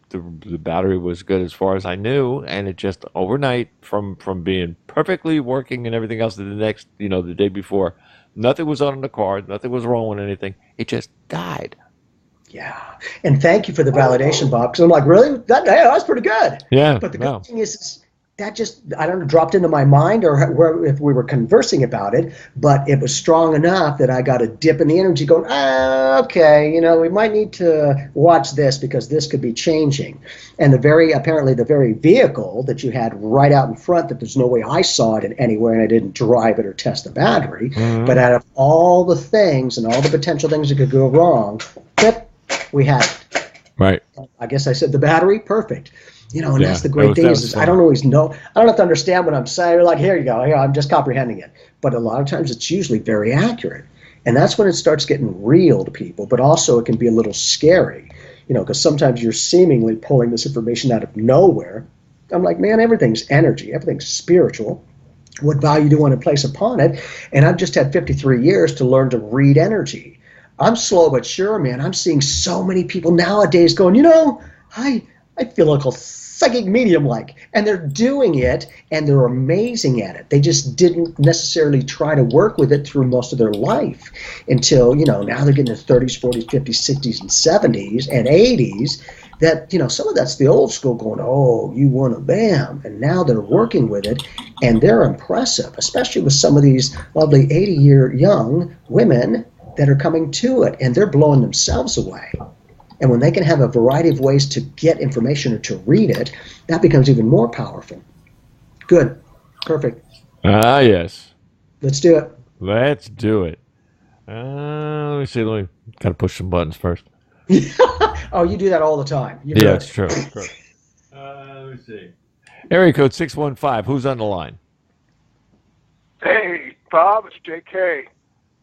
S1: the battery was good as far as I knew. And it just overnight from being perfectly working and everything else to the next, the day before, nothing was on the car. Nothing was wrong with anything. It just died.
S2: Yeah. And thank you for the validation, Bob. Because I'm like, really? That was pretty good.
S1: Yeah.
S2: But the good thing is, that just, I don't know, dropped into my mind, or if we were conversing about it, but it was strong enough that I got a dip in the energy going, okay, we might need to watch this, because this could be changing. And apparently the very vehicle that you had right out in front, that there's no way I saw it in anywhere, and I didn't drive it or test the battery, but out of all the things and all the potential things that could go wrong, we had it.
S1: Right.
S2: I guess I said the battery, perfect. And that's the great thing is I don't always know. I don't have to understand what I'm saying. You're like, here you go. I'm just comprehending it. But a lot of times it's usually very accurate. And that's when it starts getting real to people. But also it can be a little scary, because sometimes you're seemingly pulling this information out of nowhere. I'm like, man, everything's energy. Everything's spiritual. What value do you want to place upon it? And I've just had 53 years to learn to read energy. I'm slow but sure, man. I'm seeing so many people nowadays going, I feel like a psychic medium-like, and they're doing it, and they're amazing at it. They just didn't necessarily try to work with it through most of their life until, now they're getting to 30s, 40s, 50s, 60s, and 70s, and 80s, that, some of that's the old school going, oh, you one of them, and now they're working with it, and they're impressive, especially with some of these lovely 80-year young women that are coming to it, and they're blowing themselves away. And when they can have a variety of ways to get information or to read it, that becomes even more powerful. Good. Perfect.
S1: Yes.
S2: Let's do it.
S1: Let's do it. Let me see. Let me got to push some buttons first.
S2: Oh, you do that all the time.
S1: Yeah, it's true. Let me see. Area code 615. Who's on the line?
S4: Hey, Bob. It's JK.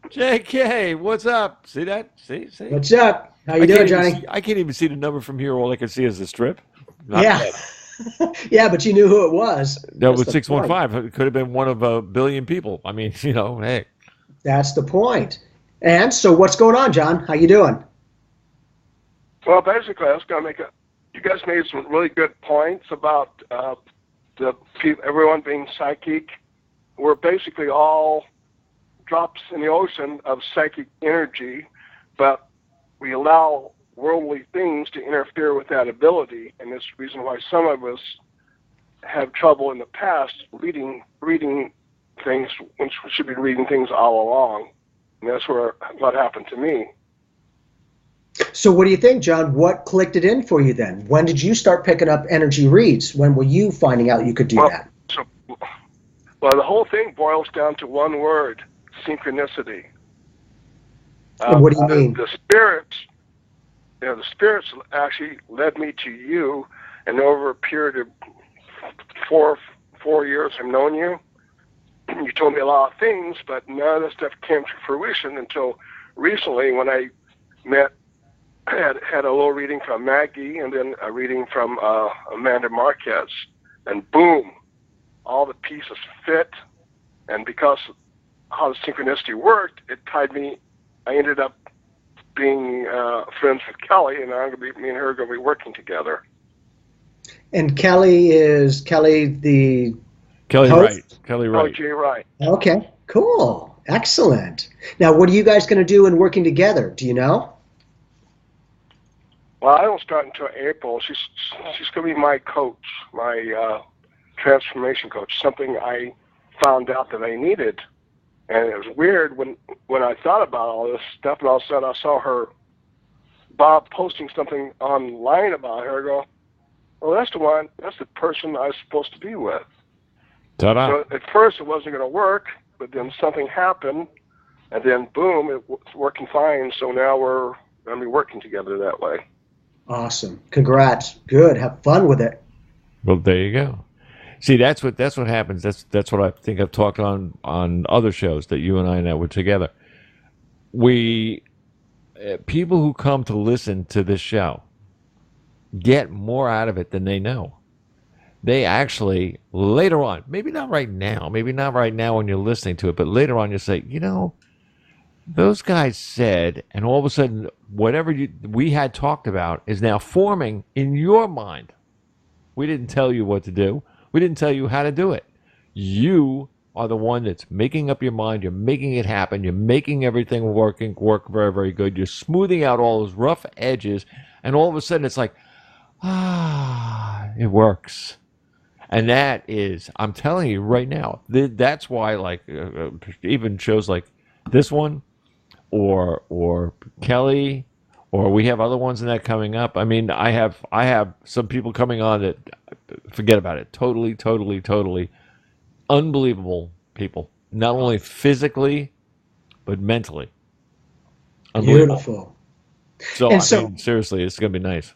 S1: JK, what's up? See that? See?
S2: What's up? How you doing, Johnny?
S1: I can't even see the number from here. All I can see is the strip.
S2: Yeah. Yeah, but you knew who it was.
S1: That was 615. It could have been one of a billion people. I mean, hey.
S2: That's the point. And so what's going on, John? How you doing?
S4: Well, basically, I was going to make you guys made some really good points about everyone being psychic. We're basically all drops in the ocean of psychic energy, but we allow worldly things to interfere with that ability, and that's the reason why some of us have trouble in the past reading things when we should be reading things all along. And that's what happened to me.
S2: So what do you think, John? What clicked it in for you then? When did you start picking up energy reads? When were you finding out you could do that?
S4: Well, the whole thing boils down to one word: synchronicity.
S2: And what do you mean?
S4: The spirits actually led me to you, and over a period of four years I've known you, you told me a lot of things, but none of this stuff came to fruition until recently when I had a little reading from Maggie and then a reading from Amanda Marquez, and boom, all the pieces fit, and because how the synchronicity worked, it tied me. I ended up being friends with Kelly, and me and her are going to be working together. And
S2: Kelly is the
S1: Kelly
S2: host?
S1: Wright. Kelly Wright.
S4: Oh, Jay Wright.
S2: Okay, cool, excellent. Now, what are you guys going to do in working together? Do you know?
S4: Well, I don't start until April. She's going to be my coach, my transformation coach. Something I found out that I needed, and it was weird when I thought about all this stuff, and all of a sudden I saw Bob posting something online about her. I go, well, that's the person I was supposed to be with.
S1: Ta-da.
S4: So at first it wasn't going to work, but then something happened, and then boom, it's working fine. So now we're going to be working together that way.
S2: Awesome. Congrats. Good. Have fun with it.
S1: Well, there you go. See, that's what happens. That's what I think I've talked on other shows that you and I were together. We people who come to listen to this show get more out of it than they know. They actually, later on, maybe not right now when you're listening to it, but later on you say, those guys said, and all of a sudden, whatever we had talked about is now forming in your mind. We didn't tell you what to do. We didn't tell you how to do it. You are the one that's making up your mind. You're making it happen. You're making everything work very, very good. You're smoothing out all those rough edges, and all of a sudden it's like, it works. And that is, I'm telling you right now, that's why, like, even shows like this one, or Kelly, or we have other ones in that coming up. I mean, I have some people coming on that, forget about it, totally unbelievable people. Not only physically, but mentally.
S2: Beautiful.
S1: So, I mean, seriously, it's going to be nice.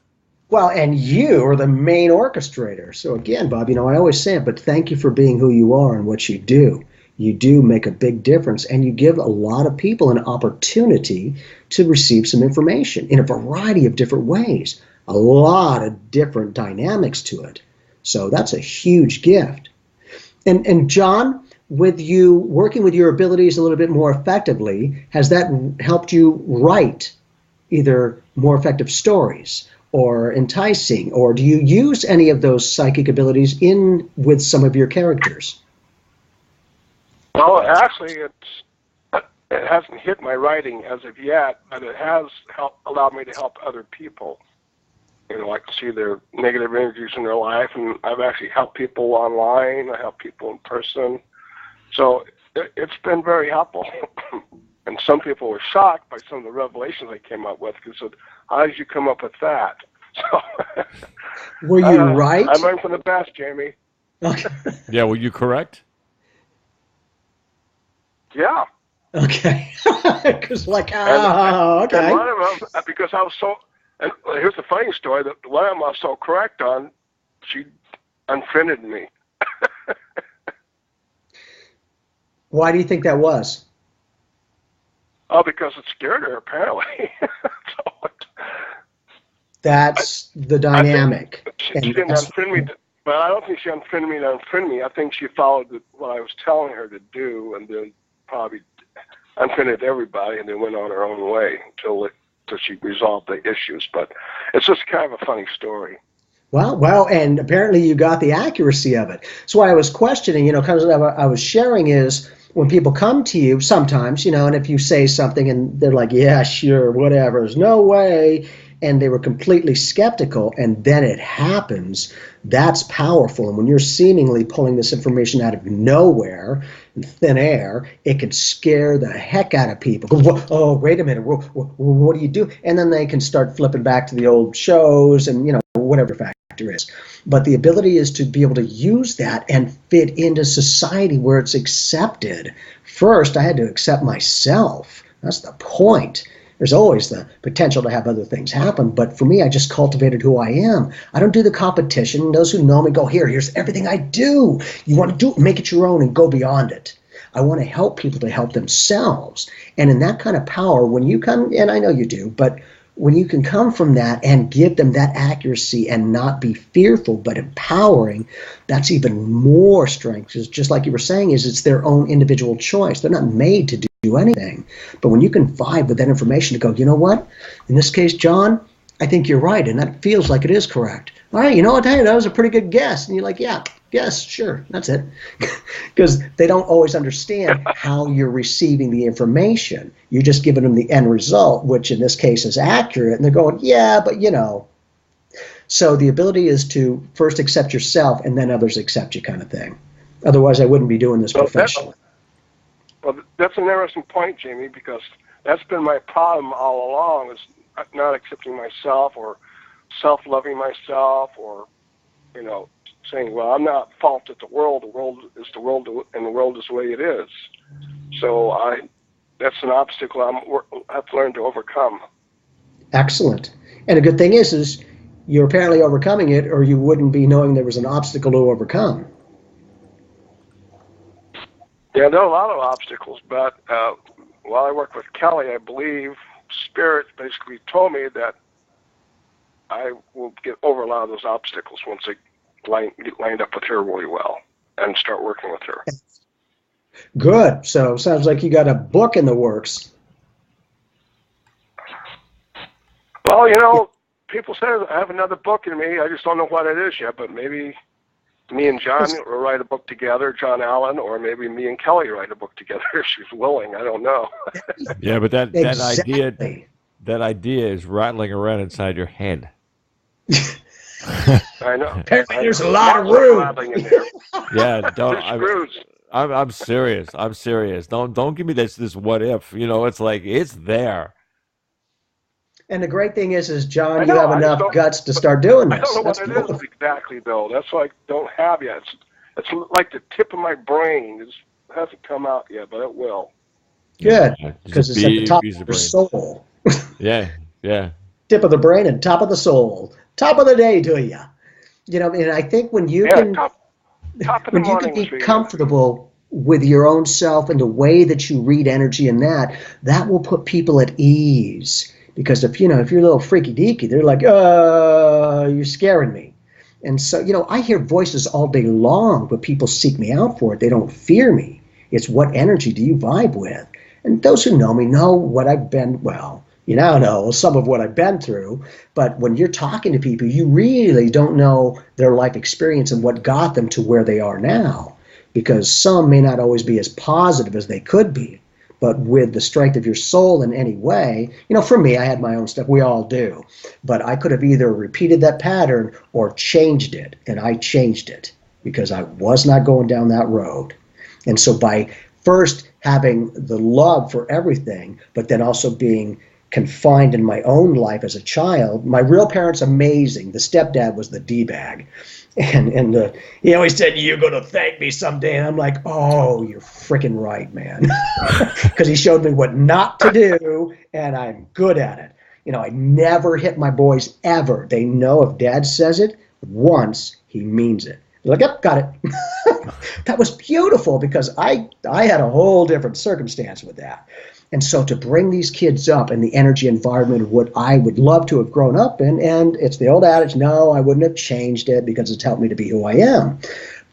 S2: Well, and you are the main orchestrator. So again, Bob, I always say it, but thank you for being who you are and what you do. You do make a big difference, and you give a lot of people an opportunity to receive some information in a variety of different ways, a lot of different dynamics to it. So that's a huge gift. And John, with you working with your abilities a little bit more effectively, has that helped you write either more effective stories or enticing, or do you use any of those psychic abilities with some of your characters?
S4: Well, actually, it hasn't hit my writing as of yet, but it has allowed me to help other people. I can see their negative energies in their life, and I've actually helped people online. I help people in person. So it's been very helpful. And some people were shocked by some of the revelations I came up with, because said, how did you come up with that? So,
S2: were you right?
S4: I learned from the best, Jamie.
S2: Okay.
S1: Yeah, were you correct?
S4: Yeah.
S2: Okay. Because okay.
S4: And one of them, because I was so, and here's the funny story, that one of them I was so correct on, she unfriended me.
S2: Why do you think that was?
S4: Oh, because it scared her, apparently.
S2: That's the dynamic.
S4: She didn't unfriend me, but I don't think she unfriended me to unfriend me. I think she followed what I was telling her to do, and then probably unfriended everybody, and then went on her own way until she resolved the issues. But it's just kind of a funny story.
S2: Well, and apparently you got the accuracy of it. So what I was questioning, kind of what I was sharing is, when people come to you sometimes, and if you say something and they're like, yeah, sure, whatever, there's no way, and they were completely skeptical, and then it happens, that's powerful. And when you're seemingly pulling this information out of nowhere, in thin air, it can scare the heck out of people. Oh, wait a minute, what do you do? And then they can start flipping back to the old shows and, whatever factor is. But the ability is to be able to use that and fit into society where it's accepted. First, I had to accept myself. That's the point. There's always the potential to have other things happen. But for me, I just cultivated who I am. I don't do the competition. Those who know me go, here's everything I do. You want to do it, make it your own and go beyond it. I want to help people to help themselves. And in that kind of power, when you come, and I know you do, but when you can come from that and give them that accuracy and not be fearful but empowering, that's even more strength. Just like you were saying, it's their own individual choice. They're not made to do anything. But when you can vibe with that information to go, you know what? In this case, John, I think you're right, and that feels like it is correct. All right, you know what? Hey, that was a pretty good guess. And you're like, yeah, yes, sure, that's it. Because they don't always understand how you're receiving the information. You're just giving them the end result, which in this case is accurate. And they're going, yeah, but you know. So the ability is to first accept yourself and then others accept you, kind of thing. Otherwise, I wouldn't be doing this professionally.
S4: That's an interesting point, Jamie, because that's been my problem all along, is not accepting myself or self-loving myself, or, you know, saying, well, I'm not fault at the world is the world, and the world is the way it is. So that's an obstacle I have to learn to overcome. Excellent.
S2: And a good thing is you're apparently overcoming it, or you wouldn't be knowing there was an obstacle to overcome.
S4: Yeah, there are a lot of obstacles, but while I work with Kelly, I believe Spirit basically told me that I will get over a lot of those obstacles once I get lined up with her really well and start working with her.
S2: Good. So sounds like you got a book in the works.
S4: Well, you know, people say I have another book in me. I just don't know what it is yet, but maybe me and John will write a book together, John Allen, or maybe me and Kelly write a book together if she's willing. I don't know.
S1: Yeah, but that idea is rattling around inside your head.
S4: I know.
S2: Apparently there's a lot of room.
S4: In there.
S1: Yeah, I'm serious. I'm serious. Don't give me this what if. You know, it's like it's there.
S2: And the great thing is John, you have enough guts to start doing this.
S4: I don't know what it is exactly, though. That's what I don't have yet. It's like the tip of my brain. It hasn't come out yet, but it will.
S2: Good, because it's at the top of your soul.
S1: Yeah.
S2: Tip of the brain and top of the soul. Top of the day to you. You know, and I think when you can be comfortable with your own self and the way that you read energy and that will put people at ease. Because if you're a little freaky deaky, they're like, you're scaring me. And so, you know, I hear voices all day long, but people seek me out for it. They don't fear me. It's what energy do you vibe with? And those who know me know what I've been, well, you now know some of what I've been through. But when you're talking to people, you really don't know their life experience and what got them to where they are now. Because some may not always be as positive as they could be. But with the strength of your soul in any way, you know, for me, I had my own stuff. We all do. But I could have either repeated that pattern or changed it. And I changed it because I was not going down that road. And so by first having the love for everything, but then also being confined in my own life as a child, my real parents, amazing. The stepdad was the D-bag. And he always said, you're going to thank me someday. And I'm like, oh, you're freaking right, man. Because he showed me what not to do, and I'm good at it. You know, I never hit my boys ever. They know if dad says it once, he means it. They're like, yep, got it. That was beautiful because I had a whole different circumstance with that. And so to bring these kids up in the energy environment of what I would love to have grown up in, and it's the old adage, no, I wouldn't have changed it because it's helped me to be who I am.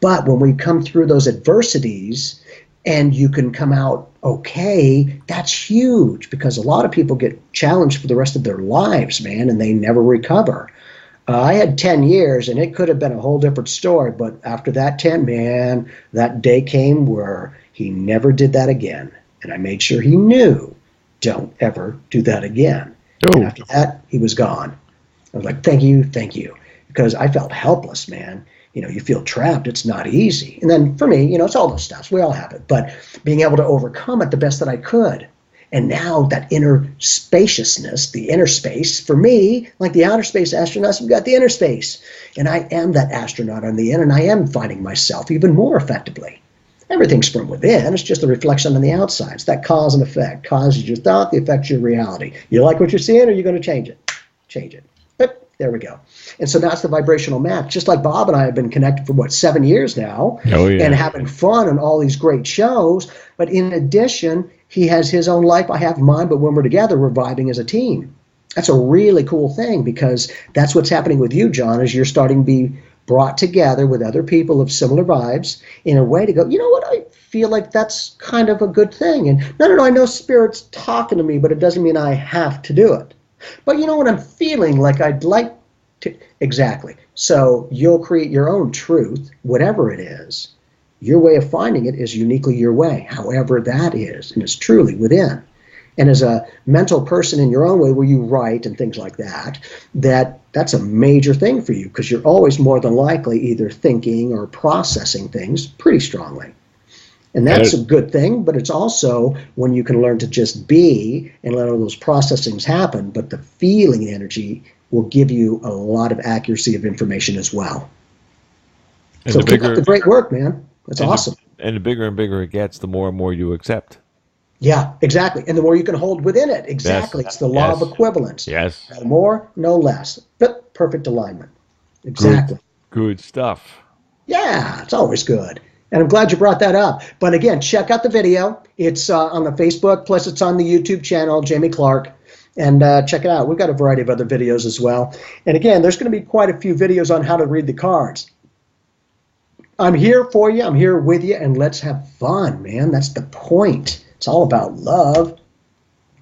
S2: But when we come through those adversities and you can come out okay, that's huge because a lot of people get challenged for the rest of their lives, man, and they never recover. I had 10 years, and it could have been a whole different story, but after that 10, man, that day came where he never did that again. And I made sure he knew, don't ever do that again. Oh. And after that, he was gone. I was like, thank you, because I felt helpless, man. You know, you feel trapped. It's not easy. And then for me, you know, it's all those stuff. We all have it. But being able to overcome it the best that I could. And now that inner spaciousness, the inner space, for me, like the outer space astronauts, we've got the inner space. And I am that astronaut on the inner, and I am finding myself even more effectively. Everything's from within. It's just a reflection on the outside. It's that cause and effect. Cause is your thought, the effect's your reality. You like what you're seeing, or you're going to change it? Change it. But there we go. And so that's the vibrational match. Just like Bob and I have been connected for, 7 years now, and having fun on all these great shows. But in addition, he has his own life, I have mine, but when we're together, we're vibing as a team. That's a really cool thing, because that's what's happening with you, John, is you're starting to be brought together with other people of similar vibes in a way to go, you know what, I feel like that's kind of a good thing. And no, I know Spirit's talking to me, but it doesn't mean I have to do it. But you know what, I'm feeling like I'd like to. Exactly. So you'll create your own truth, whatever it is. Your way of finding it is uniquely your way, however that is, and it's truly within. And as a mental person in your own way, where you write and things like that, that's a major thing for you, because you're always more than likely either thinking or processing things pretty strongly. And that's a good thing, but it's also when you can learn to just be and let all those processings happen, but the feeling energy will give you a lot of accuracy of information as well. And so keep up the great work, man. That's awesome.
S1: And the bigger and bigger it gets, the more and more you accept.
S2: Yeah, exactly. And the more you can hold within it. Exactly. Yes. It's the law of equivalence.
S1: Yes.
S2: No more, no less. But perfect alignment. Exactly.
S1: Good stuff.
S2: Yeah, it's always good. And I'm glad you brought that up. But again, check out the video. It's on the Facebook, plus it's on the YouTube channel, Jamie Clark. And check it out. We've got a variety of other videos as well. And again, there's going to be quite a few videos on how to read the cards. I'm here for you. I'm here with you. And let's have fun, man. That's the point. It's all about love.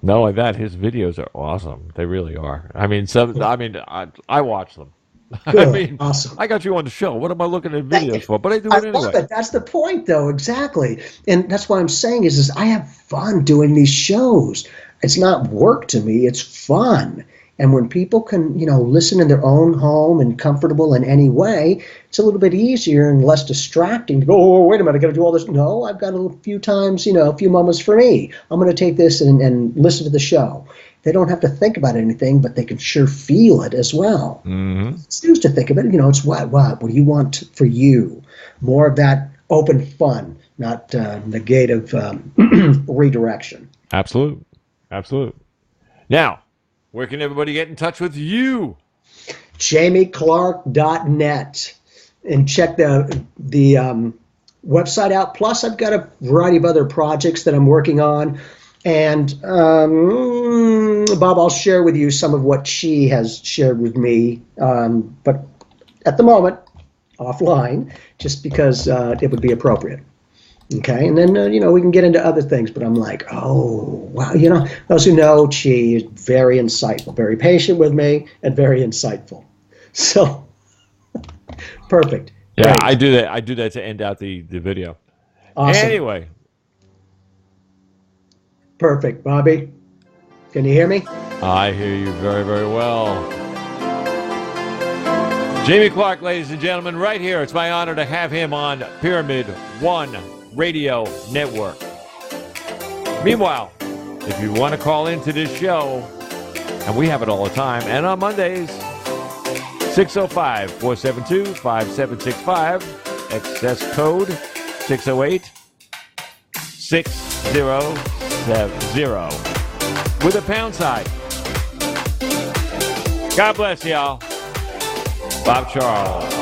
S1: Not only that, his videos are awesome. They really are. I mean, I watch them.
S2: Good.
S1: I mean,
S2: awesome.
S1: I got you on the show. What am I looking at videos for? But I do it anyway.
S2: Love it. That's the point, though. Exactly. And that's what I'm saying is I have fun doing these shows. It's not work to me. It's fun. And when people can, listen in their own home and comfortable in any way, it's a little bit easier and less distracting to go, oh, wait a minute, I got to do all this. No, I've got a few times, a few moments for me. I'm going to take this and listen to the show. They don't have to think about anything, but they can sure feel it as well.
S1: Mm-hmm.
S2: It's used to think of it, it's what do you want for you? More of that open fun, not negative redirection.
S1: Absolute. Now, where can everybody get in touch with you?
S2: JamieClark.net. And check the website out. Plus, I've got a variety of other projects that I'm working on. And Bob, I'll share with you some of what she has shared with me. But at the moment, offline, just because it would be appropriate. Okay, and then, we can get into other things, but I'm like, oh, wow, those who know, she is very insightful, very patient with me, and very insightful. So, perfect.
S1: Yeah,
S2: Great.
S1: I do that to end out the video.
S2: Awesome.
S1: Anyway.
S2: Perfect. Bobby, can you hear me?
S1: I hear you very, very well. Jamie Clark, ladies and gentlemen, right here. It's my honor to have him on Pyramid One Radio Network. Meanwhile, if you want to call into this show, and we have it all the time, and on Mondays, 605-472-5765, excess code 608-6070 with a pound sign. God bless y'all. Bob Charles.